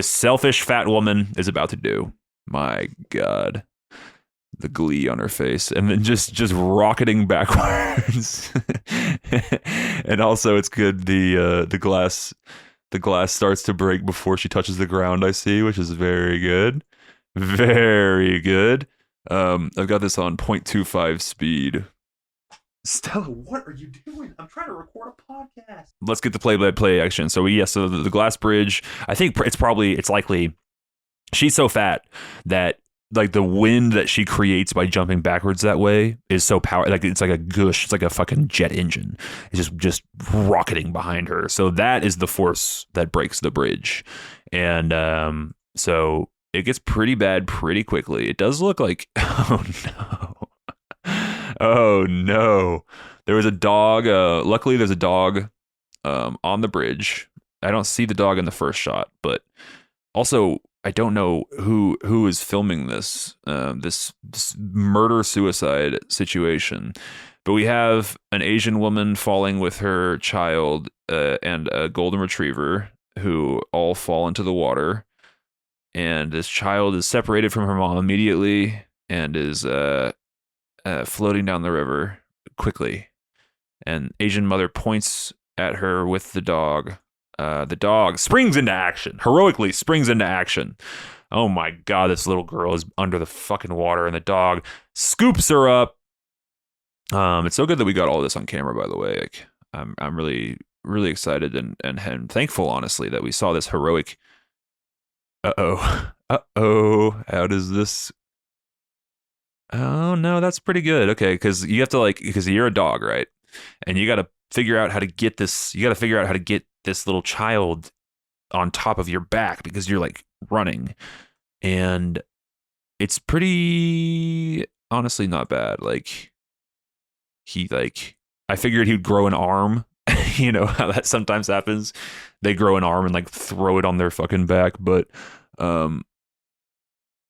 selfish fat woman is about to do. My God. The glee on her face. And then just rocketing backwards. And also it's good. The glass starts to break before she touches the ground, I see, which is very good. Very good. I've got this on 0.25 speed. Stella, what are you doing? I'm trying to record a podcast. Let's get the play action. So so the glass bridge, I think it's likely she's so fat that like the wind that she creates by jumping backwards that way is so powerful. Like it's like a gush. It's like a fucking jet engine. It's just rocketing behind her. So that is the force that breaks the bridge. And so it gets pretty bad pretty quickly. It does look like, oh no. Oh no. There was a dog. Luckily there's a dog on the bridge. I don't see the dog in the first shot, but also I don't know who is filming this murder suicide situation. But we have an Asian woman falling with her child and a golden retriever who all fall into the water. And this child is separated from her mom immediately. and is floating down the river quickly. And Asian mother points at her with the dog. The dog springs into action, heroically springs into action. Oh my God, this little girl is under the fucking water, and the dog scoops her up. It's so good that we got all this on camera, by the way. Like, I'm really, really excited and thankful, honestly, that we saw this heroic. How does this? Oh no, that's pretty good. Okay, because you have to because you're a dog, right? And you got to figure out how to get this. You got to figure out how to get this little child on top of your back because you're like running, and it's pretty honestly not bad. Like I figured he'd grow an arm. You know how that sometimes happens. They grow an arm and like throw it on their fucking back, but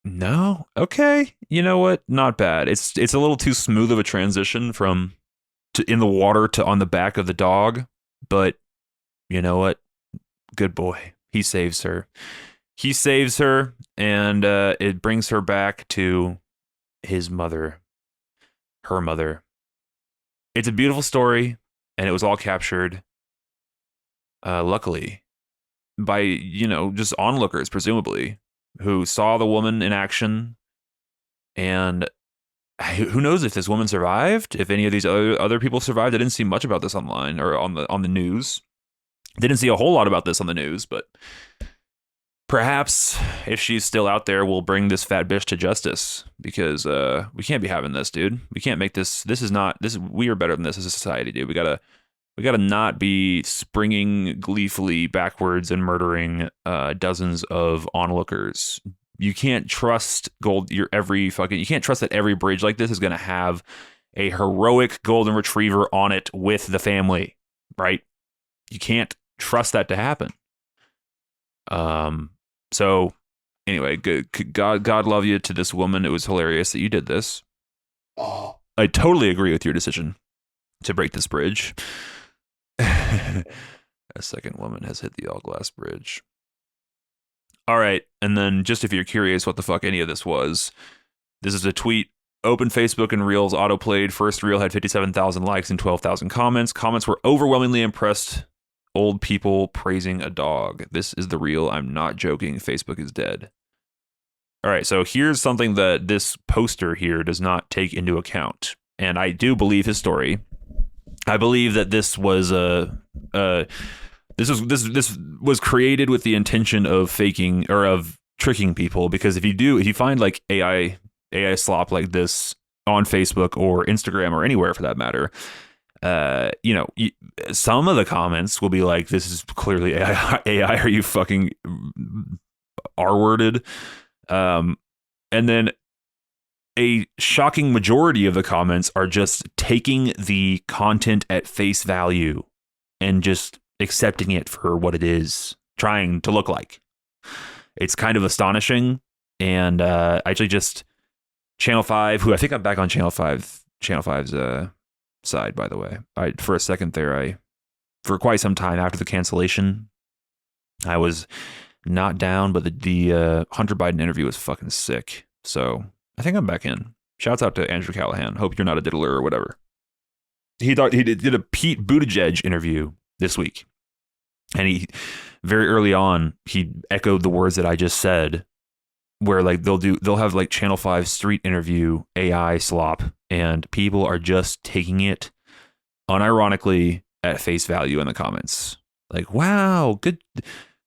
no. Okay. You know what? Not bad. It's a little too smooth of a transition from to in the water to on the back of the dog, but you know what? Good boy. He saves her. He saves her, and it brings her back to his mother, her mother. It's a beautiful story, and it was all captured, luckily, by, just onlookers, presumably, who saw the woman in action. And who knows if this woman survived, if any of these other people survived. I didn't see much about this online or on the news. Didn't see a whole lot about this on the news, but perhaps if she's still out there, we'll bring this fat bitch to justice, because we can't be having this, dude. We can't make this. We are better than this as a society, dude. We gotta not be springing gleefully backwards and murdering dozens of onlookers. You can't trust you can't trust that every bridge like this is gonna have a heroic golden retriever on it with the family, right? You can't trust that to happen. So anyway, good. God love you to this woman. It was hilarious that you did this. I totally agree with your decision to break this bridge. A second woman has hit the all glass bridge. All right. And then just if you're curious what the fuck any of this was, this is a tweet. Open Facebook and Reels autoplayed. First reel had 57,000 likes and 12,000 comments. Comments were overwhelmingly impressed. Old people praising a dog. This is the real. I'm not joking. Facebook is dead. All right, so here's something that this poster here does not take into account, and I do believe his story. I believe that this was this was created with the intention of faking or of tricking people, because if you find like AI slop like this on Facebook or Instagram or anywhere for that matter, some of the comments will be like, this is clearly AI, are you fucking R-worded? And then a shocking majority of the comments are just taking the content at face value and just accepting it for what it is trying to look like. It's kind of astonishing. And actually just Channel 5, who I think I'm back on Channel 5's side, by the way. For a second there, for quite some time after the cancellation, I was not down, but the Hunter Biden interview was fucking sick. So I think I'm back in. Shouts out to Andrew Callahan. Hope you're not a diddler or whatever. He did a Pete Buttigieg interview this week, and he very early on he echoed the words that I just said, where like they'll have like Channel 5 street interview AI slop, and people are just taking it unironically at face value in the comments. Like, wow, good,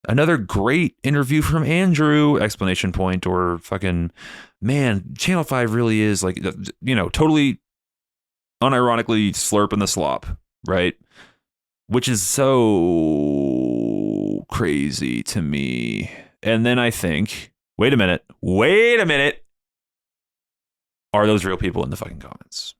another great interview from Andrew! Exclamation point, or fucking, man, Channel 5 really is like, totally unironically slurping the slop, right? Which is so crazy to me. And then I think, wait a minute. Are those real people in the fucking comments?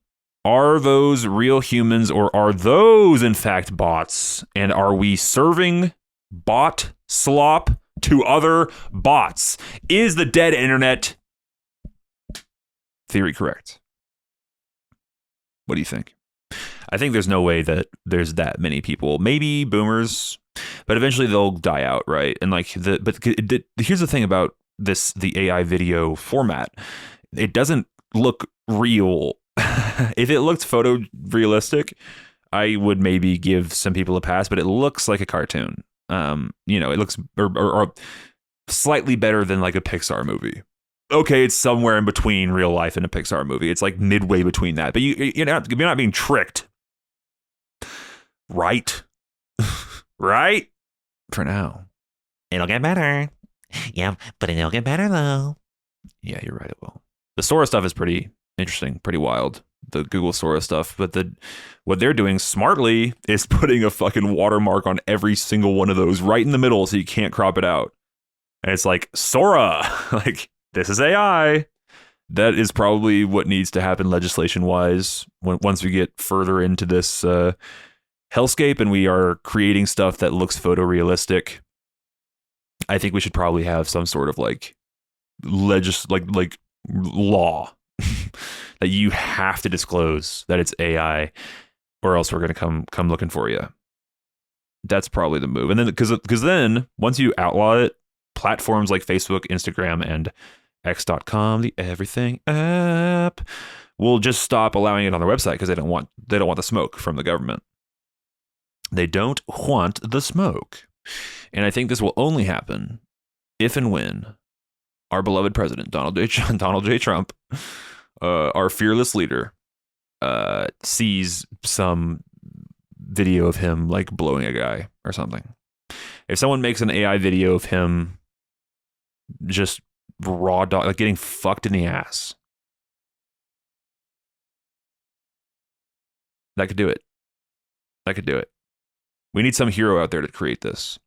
Are those real humans, or are those in fact bots? And are we serving bot slop to other bots? Is the dead internet theory correct? What do you think? I think there's no way that there's that many people. Maybe boomers, but eventually they'll die out, right? And like here's the thing about the AI video format. It doesn't look real. If it looked photorealistic, I would maybe give some people a pass, but it looks like a cartoon. You know, it looks or slightly better than like a Pixar movie. Okay, it's somewhere in between real life and a Pixar movie. It's like midway between that. But you're not being tricked. Right? Right? For now. It'll get better. Yeah, but it'll get better though. Yeah, you're right, it will. The Sora stuff is pretty interesting, pretty wild. The Google Sora stuff. But what they're doing smartly is putting a fucking watermark on every single one of those right in the middle so you can't crop it out. And it's like, Sora! Like, this is AI. That is probably what needs to happen legislation-wise once we get further into this hellscape and we are creating stuff that looks photorealistic. I think we should probably have some sort of like law that you have to disclose that it's AI, or else we're going to come looking for you. That's probably the move. And then because then once you outlaw it, platforms like Facebook, Instagram, and X.com, the everything app, will just stop allowing it on their website because they don't want the smoke from the government. They don't want the smoke. And I think this will only happen if and when our beloved president, Donald J. Trump, our fearless leader, sees some video of him like blowing a guy or something. If someone makes an AI video of him just raw dog, like getting fucked in the ass, that could do it. That could do it. We need some hero out there to create this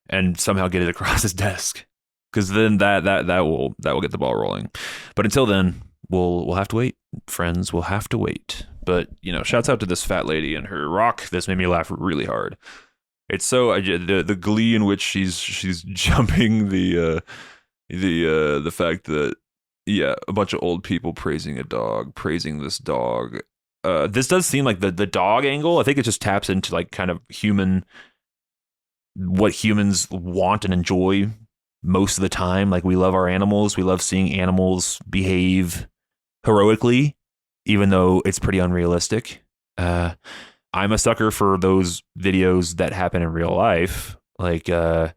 and somehow get it across his desk, because then that will get the ball rolling. But until then, we'll have to wait, friends. We'll have to wait. But you know, shouts out to this fat lady and her rock. This made me laugh really hard. It's so the glee in which she's jumping the fact that a bunch of old people praising this dog. This does seem like the dog angle. I think it just taps into like kind of what humans want and enjoy most of the time. Like, we love our animals. We love seeing animals behave heroically, even though it's pretty unrealistic. I'm a sucker for those videos that happen in real life. Like, the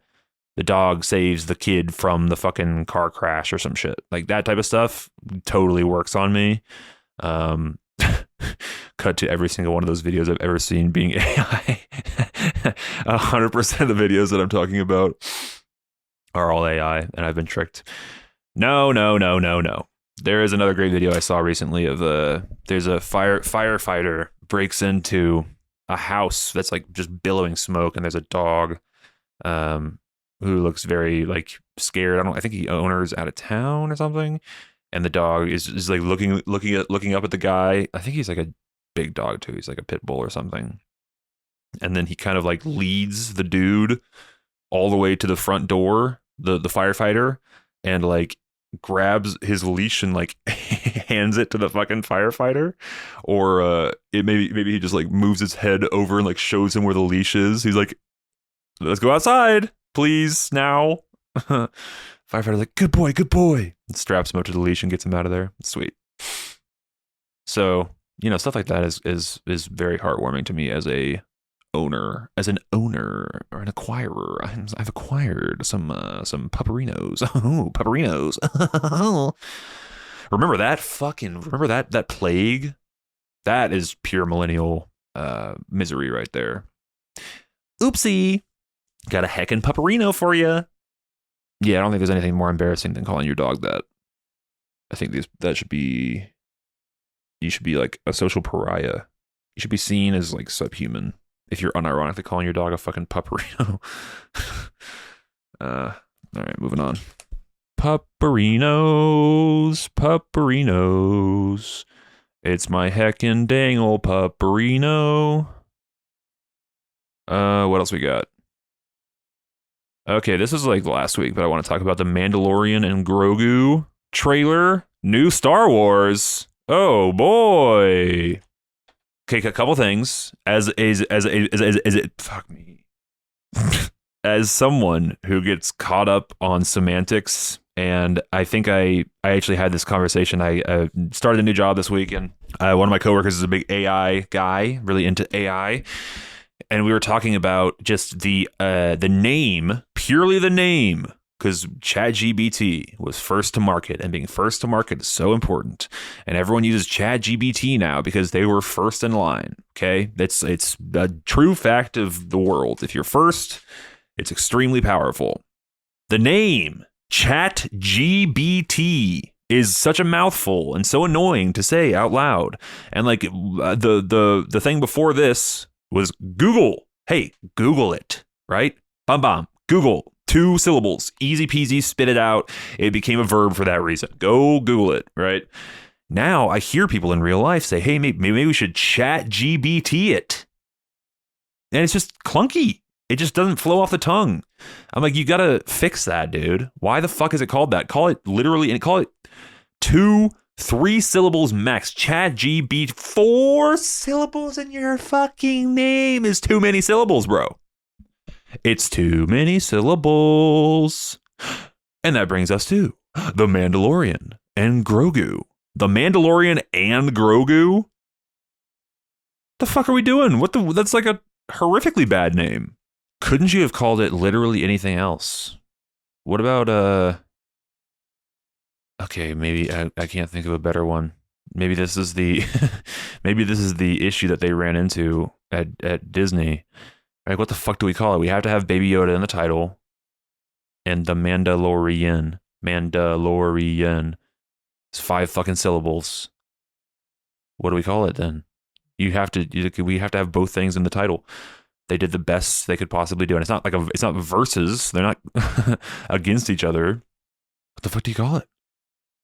dog saves the kid from the fucking car crash or some shit. Like, that type of stuff totally works on me. Cut to every single one of those videos I've ever seen being AI. 100% of the videos that I'm talking about are all AI, and I've been tricked. No. There is another great video I saw recently of there's a firefighter breaks into a house that's like just billowing smoke, and there's a dog who looks very like scared. I think the owner's out of town or something. And the dog is like looking up at the guy. I think he's like a big dog too. He's like a pit bull or something. And then he kind of like leads the dude all the way to the front door, the firefighter, and like grabs his leash and like hands it to the fucking firefighter. Or maybe he just like moves his head over and like shows him where the leash is. He's like, "Let's go outside, please, now." Firefighter's like, good boy. And straps him up to the leash and gets him out of there. It's sweet. So, you know, stuff like that is very heartwarming to me as an owner or an acquirer. I've acquired some pupperinos. Oh, pupperinos. Remember that plague? That is pure millennial misery right there. Oopsie. Got a heckin' pupperino for you. Yeah, I don't think there's anything more embarrassing than calling your dog that. I think you should be like a social pariah. You should be seen as like subhuman if you're unironically calling your dog a fucking pupperino. All right, moving on. Pupperinos. It's my heckin' dang ol' pupperino. What else we got? Okay, this is like last week, but I want to talk about the Mandalorian and Grogu trailer. New Star Wars. Oh boy. Okay, a couple things. As fuck me. As someone who gets caught up on semantics And I think I actually had this conversation. I started a new job this week, and one of my coworkers is a big AI guy, really into AI. And we were talking about just the name, purely the name, because ChatGPT was first to market, and being first to market is so important. And everyone uses ChatGPT now because they were first in line. Okay, it's a true fact of the world. If you're first, it's extremely powerful. The name ChatGPT is such a mouthful and so annoying to say out loud. And like the thing before this was Google. Hey, Google it, right? Bam, bam, Google. 2 syllables, easy peasy, spit it out. It became a verb for that reason. Go Google it, right? Now I hear people in real life say, hey, maybe we should ChatGPT it. And it's just clunky. It just doesn't flow off the tongue. I'm like, you got to fix that, dude. Why the fuck is it called that? Call it literally, and call it 2, 3 syllables max. ChatGPT. 4 syllables in your fucking name is too many syllables, bro. It's too many syllables. And that brings us to The Mandalorian and Grogu. The Mandalorian and Grogu? The fuck are we doing? That's like a horrifically bad name. Couldn't you have called it literally anything else? What about okay, maybe I can't think of a better one. Maybe this is the issue that they ran into at Disney. Like, what the fuck do we call it? We have to have Baby Yoda in the title, and the Mandalorian. It's 5 fucking syllables. What do we call it then? We have to have both things in the title. They did the best they could possibly do, and it's not versus. They're not against each other. What the fuck do you call it?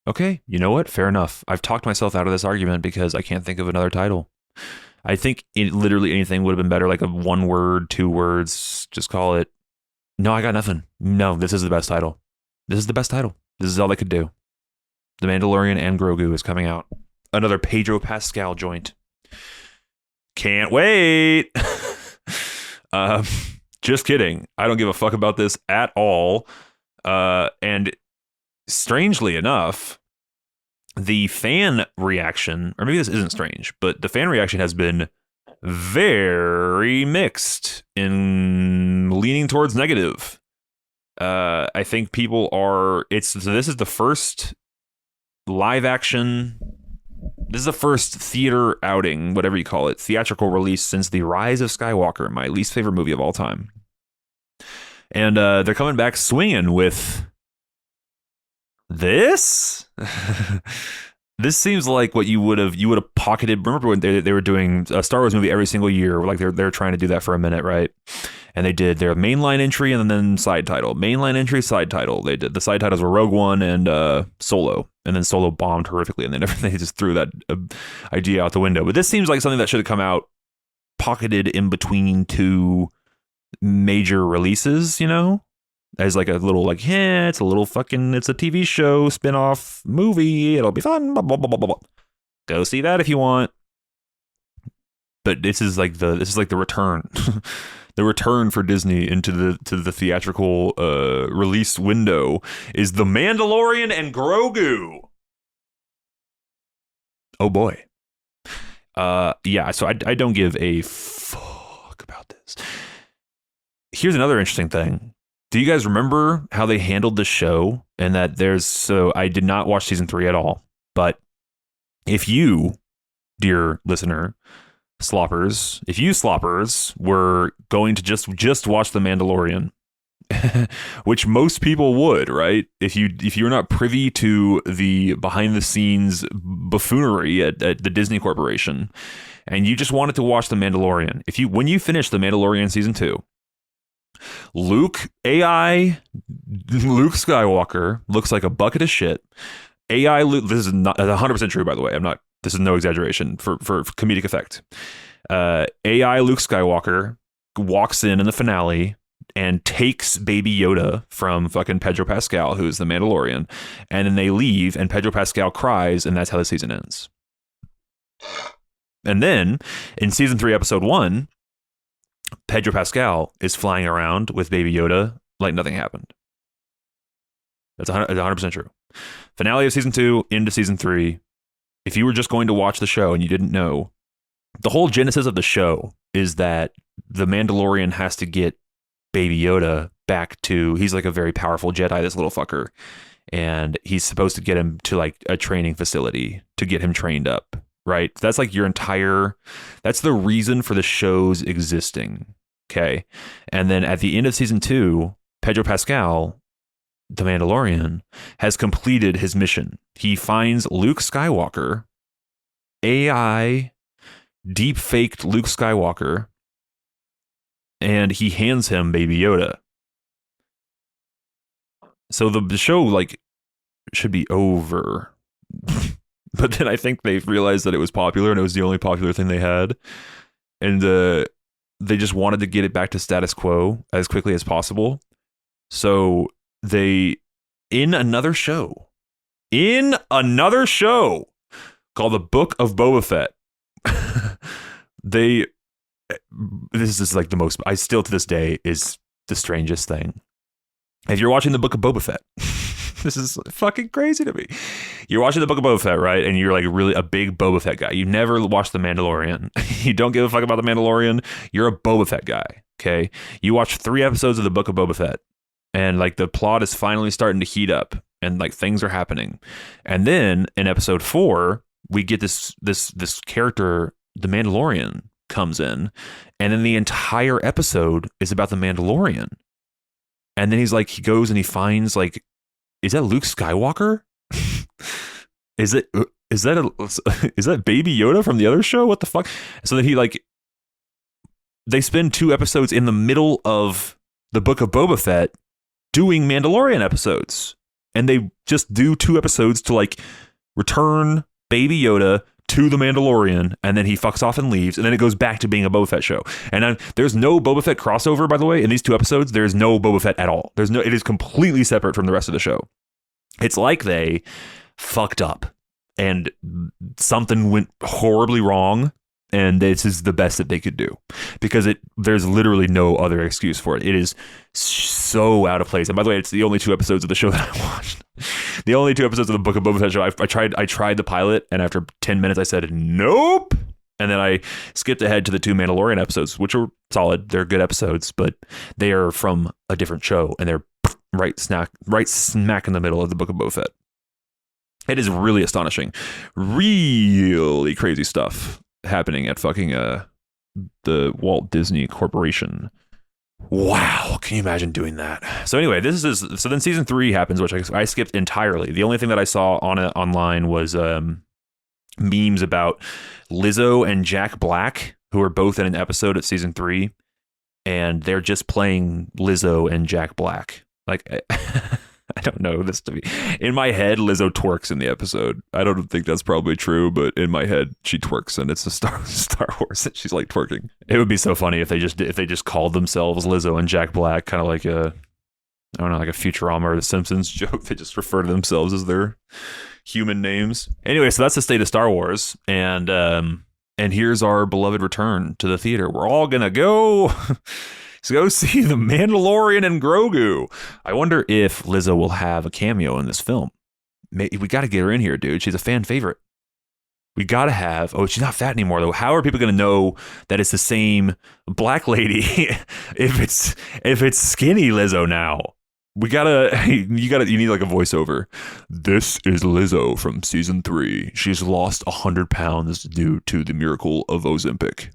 Okay, you know what? Fair enough. I've talked myself out of this argument because I can't think of another title. I think literally anything would have been better, like a 1 word, 2 words. Just call it. No, I got nothing. No, this is the best title. This is the best title. This is all they could do. The Mandalorian and Grogu is coming out. Another Pedro Pascal joint. Can't wait. Just kidding. I don't give a fuck about this at all. And strangely enough, the fan reaction, or maybe this isn't strange, but the fan reaction has been very mixed in leaning towards negative. I think people are, so this is the first live action, this is the first theater outing, whatever you call it, theatrical release since The Rise of Skywalker, my least favorite movie of all time. And they're coming back swinging with this. This seems like what you would have pocketed. Remember when they were doing a Star Wars movie every single year? Like they're trying to do that for a minute, right? And they did their mainline entry and then side title. Mainline entry, side title. They did the side titles were Rogue One and Solo, and then Solo bombed horrifically, and then they just threw that idea out the window. But this seems like something that should have come out pocketed in between 2 major releases, you know? As like a little like, it's a little fucking, it's a TV show spin-off movie. It'll be fun. Blah, blah, blah, blah, blah. Go see that if you want. But this is like the return, the return for Disney into the theatrical release window is The Mandalorian and Grogu. Oh boy. Yeah. So I don't give a fuck about this. Here's another interesting thing. Do you guys remember how they handled the show? And that I did not watch season 3 at all. But if you, dear listener, sloppers, if you sloppers were going to just watch The Mandalorian, which most people would, right? If you're not privy to the behind the scenes buffoonery at the Disney Corporation, and you just wanted to watch The Mandalorian, when you finish The Mandalorian season 2, Luke Skywalker looks like a bucket of shit. AI Luke, this is not 100% true, by the way. This is no exaggeration for comedic effect. AI Luke Skywalker walks in the finale and takes Baby Yoda from fucking Pedro Pascal, who's the Mandalorian, and then they leave, and Pedro Pascal cries, and that's how the season ends. And then in season 3, episode 1, Pedro Pascal is flying around with Baby Yoda like nothing happened. That's 100% true. Finale of season 2 into season 3. If you were just going to watch the show and you didn't know, the whole genesis of the show is that the Mandalorian has to get Baby Yoda back to, he's like a very powerful Jedi, this little fucker. And he's supposed to get him to like a training facility to get him trained up, right? That's like that's the reason for the show's existing. Okay. And then at the end of season 2, Pedro Pascal, the Mandalorian, has completed his mission. He finds Luke Skywalker, AI, deep faked Luke Skywalker, and he hands him Baby Yoda. So the show like should be over. But then I think they realized that it was popular and it was the only popular thing they had. And they just wanted to get it back to status quo as quickly as possible. So they, in another show called The Book of Boba Fett, this is like the most, I still to this day is the strangest thing. If you're watching The Book of Boba Fett, this is fucking crazy to me. You're watching The Book of Boba Fett, right? And you're like really a big Boba Fett guy. You never watched The Mandalorian. You don't give a fuck about The Mandalorian. You're a Boba Fett guy, okay? You watch 3 episodes of The Book of Boba Fett, and like the plot is finally starting to heat up, and like things are happening. And then in episode 4, we get this character, the Mandalorian, comes in, and then the entire episode is about the Mandalorian. And then he goes and he finds like, is that Luke Skywalker? is that Baby Yoda from the other show? What the fuck? So then they spend 2 episodes in the middle of the Book of Boba Fett doing Mandalorian episodes, and they just do 2 episodes to like return Baby Yoda to the Mandalorian, and then he fucks off and leaves, and then it goes back to being a Boba Fett show. And there's no Boba Fett crossover, by the way, in these 2 episodes. There's no Boba Fett at all. It is completely separate from the rest of the show. It's like they fucked up and something went horribly wrong, and this is the best that they could do, because there's literally no other excuse for it. It is so out of place. And by the way, it's the only 2 episodes of the show that I watched. The only 2 episodes of the Book of Boba Fett show. I tried the pilot, and after 10 minutes I said nope, and then I skipped ahead to the 2 Mandalorian episodes, which are solid. They're good episodes, but they are from a different show, and they're right smack in the middle of the Book of Boba Fett. It is really astonishing, really crazy stuff happening at fucking the Walt Disney Corporation. Wow, can you imagine doing that? So anyway, so then season 3 happens, which I skipped entirely. The only thing that I saw online was memes about Lizzo and Jack Black, who are both in an episode of season 3, and they're just playing Lizzo and Jack Black. Like, I don't know this to be. In my head, Lizzo twerks in the episode. I don't think that's probably true, but in my head, she twerks, and it's a Star Wars that she's like twerking. It would be so funny if they just called themselves Lizzo and Jack Black, kind of like I don't know, like a Futurama or The Simpsons joke. They just refer to themselves as their human names. Anyway, so that's the state of Star Wars, and here's our beloved return to the theater. We're all gonna go. So go see The Mandalorian and Grogu. I wonder if Lizzo will have a cameo in this film. We got to get her in here, dude. She's a fan favorite. We got to have... Oh, she's not fat anymore, though. How are people going to know that it's the same black lady if it's skinny Lizzo now? You need like a voiceover. This is Lizzo from season 3. She's lost 100 pounds due to the miracle of Ozempic.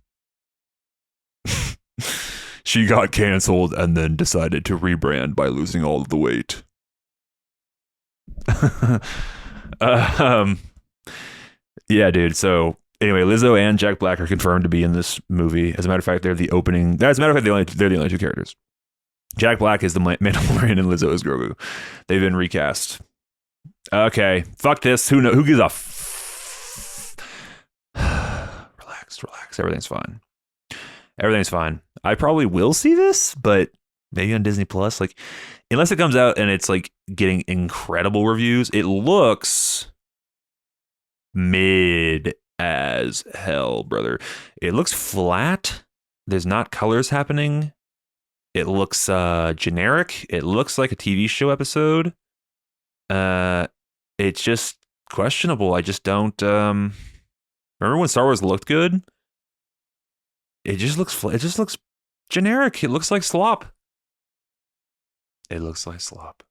She got canceled and then decided to rebrand by losing all of the weight. Yeah, dude. So anyway, Lizzo and Jack Black are confirmed to be in this movie. As a matter of fact, they're the opening. As a matter of fact, they're the only 2 characters. Jack Black is the Mandalorian and Lizzo is Grogu. They've been recast. Okay, fuck this. Who gives a relax. Everything's fine. I probably will see this, but maybe on Disney Plus. Like, unless it comes out and it's like getting incredible reviews, it looks mid as hell, brother. It looks flat. There's not colors happening. It looks generic. It looks like a TV show episode. It's just questionable. I just don't. Remember when Star Wars looked good? It just looks generic. It looks like slop. It looks like slop.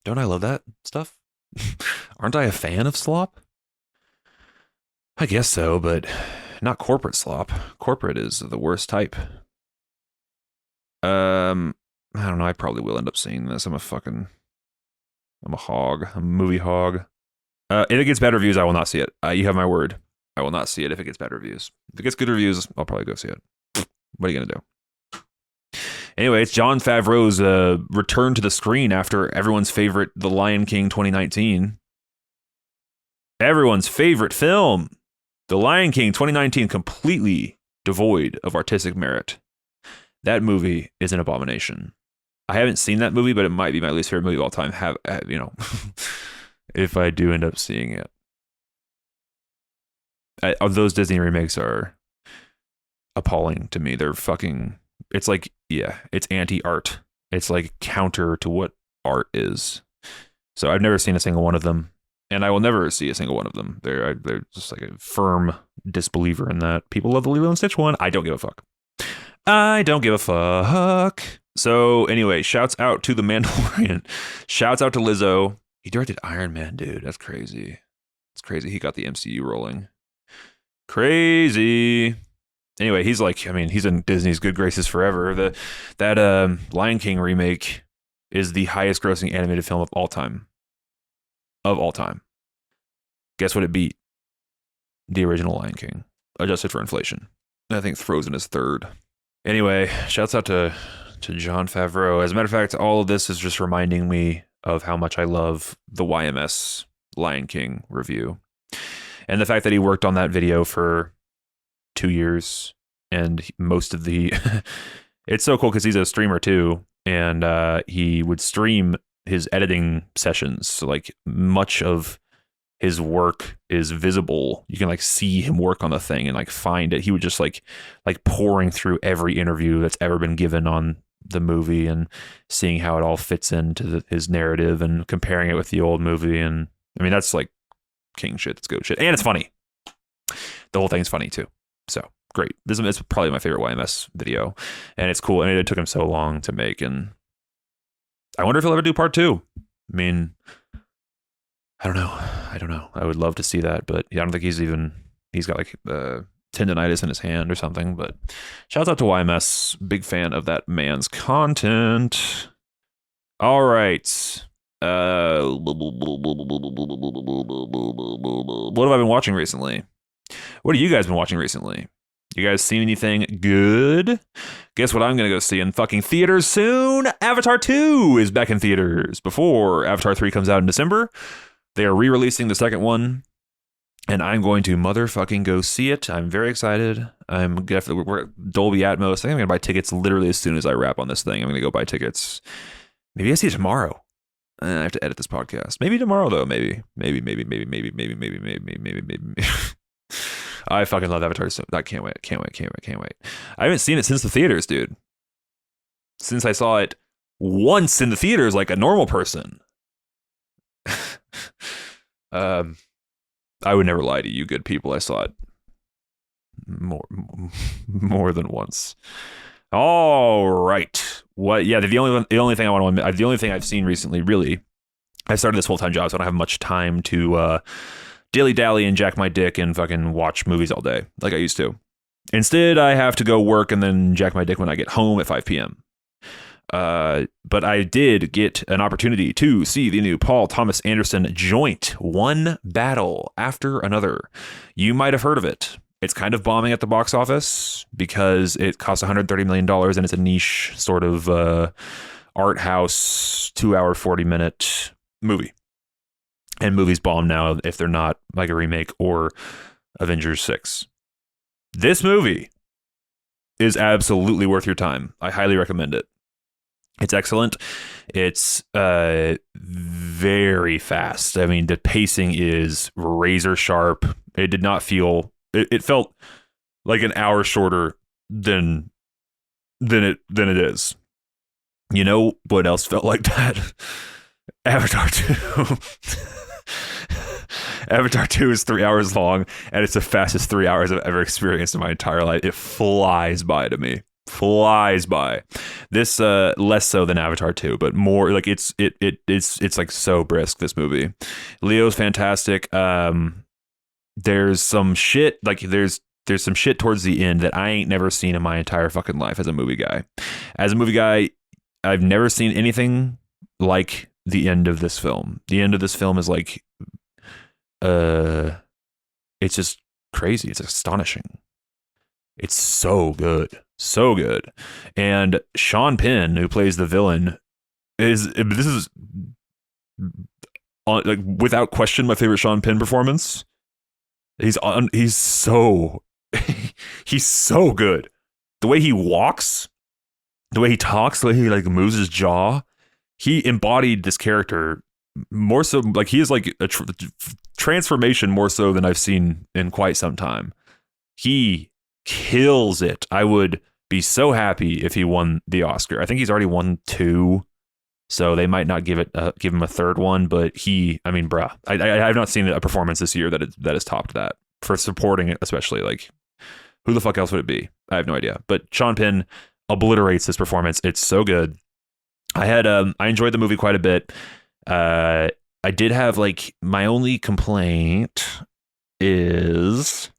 Don't I love that stuff? Aren't I a fan of slop? I guess so, but not corporate slop. Corporate is the worst type. I don't know. I probably will end up seeing this. I'm a hog. I'm a movie hog. If it gets bad reviews, I will not see it. You have my word. I will not see it if it gets bad reviews. If it gets good reviews, I'll probably go see it. What are you going to do? Anyway, it's Jon Favreau's return to the screen after everyone's favorite The Lion King 2019. Everyone's favorite film. The Lion King 2019, completely devoid of artistic merit. That movie is an abomination. I haven't seen that movie, but it might be my least favorite movie of all time. If I do end up seeing it. Those Disney remakes are appalling to me. They're fucking... It's like, it's anti-art. It's like counter to what art is. So I've never seen a single one of them. And I will never see a single one of them. They're just like a firm disbeliever in that. People love the Lilo and Stitch one. I don't give a fuck. I don't give a fuck. So anyway, shouts out to The Mandalorian. Shouts out to Lizzo. He directed Iron Man, dude. That's crazy. It's crazy. He got the MCU rolling. Crazy. Anyway, he's in Disney's good graces forever. That Lion King remake is the highest grossing animated film of all time. Of all time. Guess what it beat? The original Lion King, adjusted for inflation. I think Frozen is third. Anyway, shouts out to Jon Favreau. As a matter of fact, all of this is just reminding me of how much I love the YMS Lion King review. And the fact that he worked on that video for 2 years, and most of the... It's so cool because he's a streamer too, and he would stream his editing sessions. So like much of his work is visible. You can like see him work on the thing and like find it. He would just like pouring through every interview that's ever been given on the movie and seeing how it all fits into his narrative and comparing it with the old movie. And I mean, that's like king shit. It's goat shit. And it's funny. The whole thing's funny too. So great. This is probably my favorite YMS video, and it's cool. And it took him so long to make, and I wonder if he'll ever do part 2. I mean, I don't know. I would love to see that, but I don't think he's got like tendonitis in his hand or something. But shouts out to YMS. Big fan of that man's content. All right. What have I been watching recently? What have you guys been watching recently? You guys seen anything good? Guess what I'm going to go see in fucking theaters soon? Avatar 2 is back in theaters before Avatar 3 comes out in December. They are re-releasing the second one, and I'm going to motherfucking go see it. I'm very excited. We're at Dolby Atmos. I think I'm going to buy tickets literally as soon as I wrap on this thing. I'm going to go buy tickets. Maybe I see it tomorrow. I have to edit this podcast. Maybe tomorrow, though. Maybe. I fucking love Avatar. So I can't wait. I haven't seen it since the theaters, dude. Since I saw it once in the theaters like a normal person. I would never lie to you good people. I saw it more than once. All right. What? Yeah, the only thing I've seen recently, really, I started this full-time job, so I don't have much time to dilly-dally and jack my dick and fucking watch movies all day like I used to. Instead, I have to go work and then jack my dick when I get home at 5 p.m. But I did get an opportunity to see the new Paul Thomas Anderson joint, One Battle After Another. You might have heard of it. It's kind of bombing at the box office because it costs $130 million and it's a niche sort of art house 2-hour 40-minute movie. And movies bomb now if they're not like a remake or Avengers 6. This movie is absolutely worth your time. I highly recommend it. It's excellent. It's very fast. I mean, the pacing is razor sharp. It did not feel... It felt like an hour shorter than it is. You know what else felt like that? Avatar 2. Avatar 2 is 3 hours long, and it's the fastest 3 hours I've ever experienced in my entire life. It flies by to me. Flies by. This less so than Avatar 2, but more like it's like so brisk, this movie. Leo's fantastic. There's some shit, like there's some shit towards the end that I ain't never seen in my entire fucking life as a movie guy. As a movie guy, I've never seen anything like the end of this film. The end of this film is like it's just crazy. It's astonishing. It's so good. So good. And Sean Penn, who plays the villain, is like without question my favorite Sean Penn performance. He's so he's so good. The way he walks, the way he talks, the way he like moves his jaw, he embodied this character more so. Like he is like a transformation more so than I've seen in quite some time. He kills it. I would be so happy if he won the Oscar. I think he's already won 2, so they might not give him a third one. But bruh, I have not seen a performance this year that has topped that for supporting it, especially. Like, who the fuck else would it be? I have no idea. But Sean Penn obliterates this performance. It's so good. I enjoyed the movie quite a bit. I did have like my only complaint is.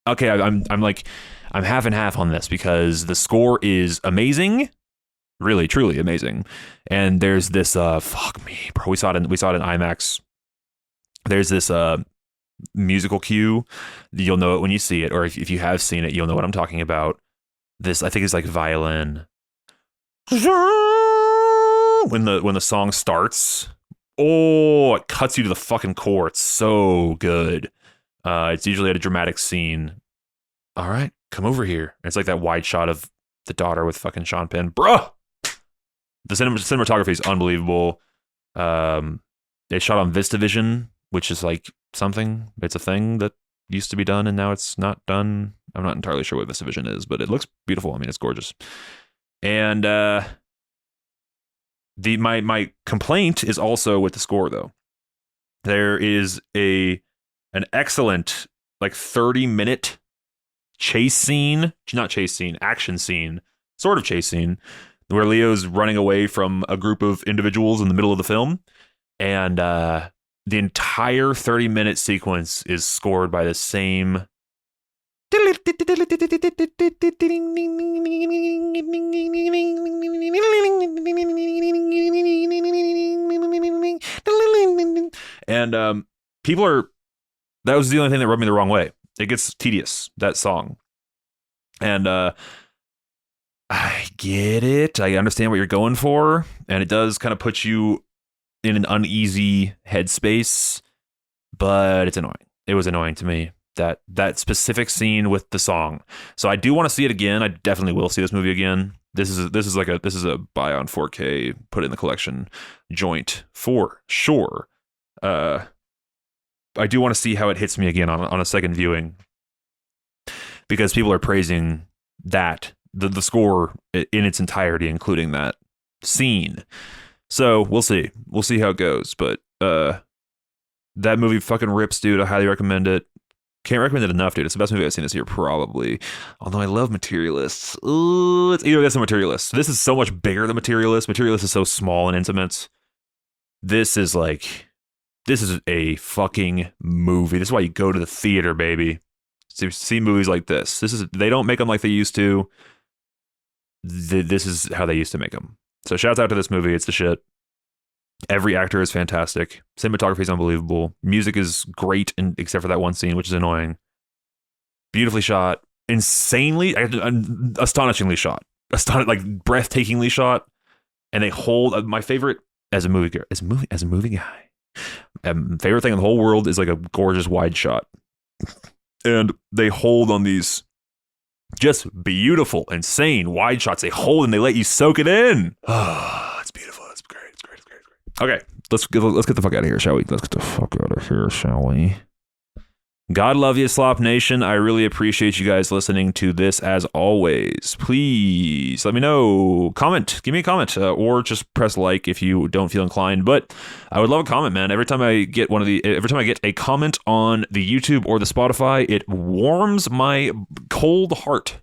Okay, I'm half and half on this because the score is amazing, really truly amazing, and there's this fuck me, bro. We saw it in IMAX. There's this musical cue. You'll know it when you see it, or if you have seen it, you'll know what I'm talking about. This I think is like violin. When the song starts, oh, it cuts you to the fucking core. It's so good. It's usually at a dramatic scene. All right, come over here. And it's like that wide shot of the daughter with fucking Sean Penn. Bruh! The cinematography is unbelievable. It's shot on VistaVision, which is like something. It's a thing that used to be done and now it's not done. I'm not entirely sure what VistaVision is, but it looks beautiful. I mean, it's gorgeous. And my complaint is also with the score, though. There is an excellent like 30-minute action scene, sort of chase scene, where Leo's running away from a group of individuals in the middle of the film, and the entire 30-minute sequence is scored by the same and people are. That was the only thing that rubbed me the wrong way. It gets tedious, that song. And I get it. I understand what you're going for. And it does kind of put you in an uneasy headspace. But it's annoying. It was annoying to me, that specific scene with the song. So I do want to see it again. I definitely will see this movie again. This is a buy on 4K, put it in the collection joint for sure. I do want to see how it hits me again on a second viewing, because people are praising that the score in its entirety, including that scene. So we'll see how it goes. But that movie fucking rips, dude. I highly recommend it. Can't recommend it enough, dude. It's the best movie I've seen this year, probably. Although I love Materialists. Ooh, it's either this or Materialists. This is so much bigger than Materialists. Materialists is so small and intimate. This is a fucking movie. This is why you go to the theater, baby. To see movies like this. They don't make them like they used to. This is how they used to make them. So shouts out to this movie. It's the shit. Every actor is fantastic. Cinematography is unbelievable. Music is great, except for that one scene, which is annoying. Beautifully shot. Insanely, astonishingly shot. Like breathtakingly shot. And they hold my favorite as a movie guy. Favorite thing in the whole world is like a gorgeous wide shot. And they hold on these just beautiful, insane wide shots. They hold and they let you soak it in. Oh, it's beautiful. It's great. It's great. Okay, let's get the fuck out of here, shall we? Let's get the fuck out of here, shall we? God love you, Slop Nation. I really appreciate you guys listening to this as always. Please let me know. Comment. Give me a comment, or just press like if you don't feel inclined. But I would love a comment, man. Every time I get a comment on the YouTube or the Spotify, it warms my cold heart.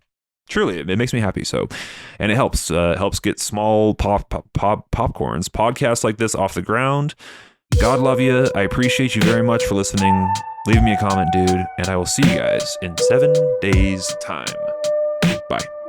Truly, it makes me happy. So, and it helps get small popcorns, podcasts like this off the ground. God love you. I appreciate you very much for listening. Leave me a comment, dude, and I will see you guys in 7 days' time. Bye.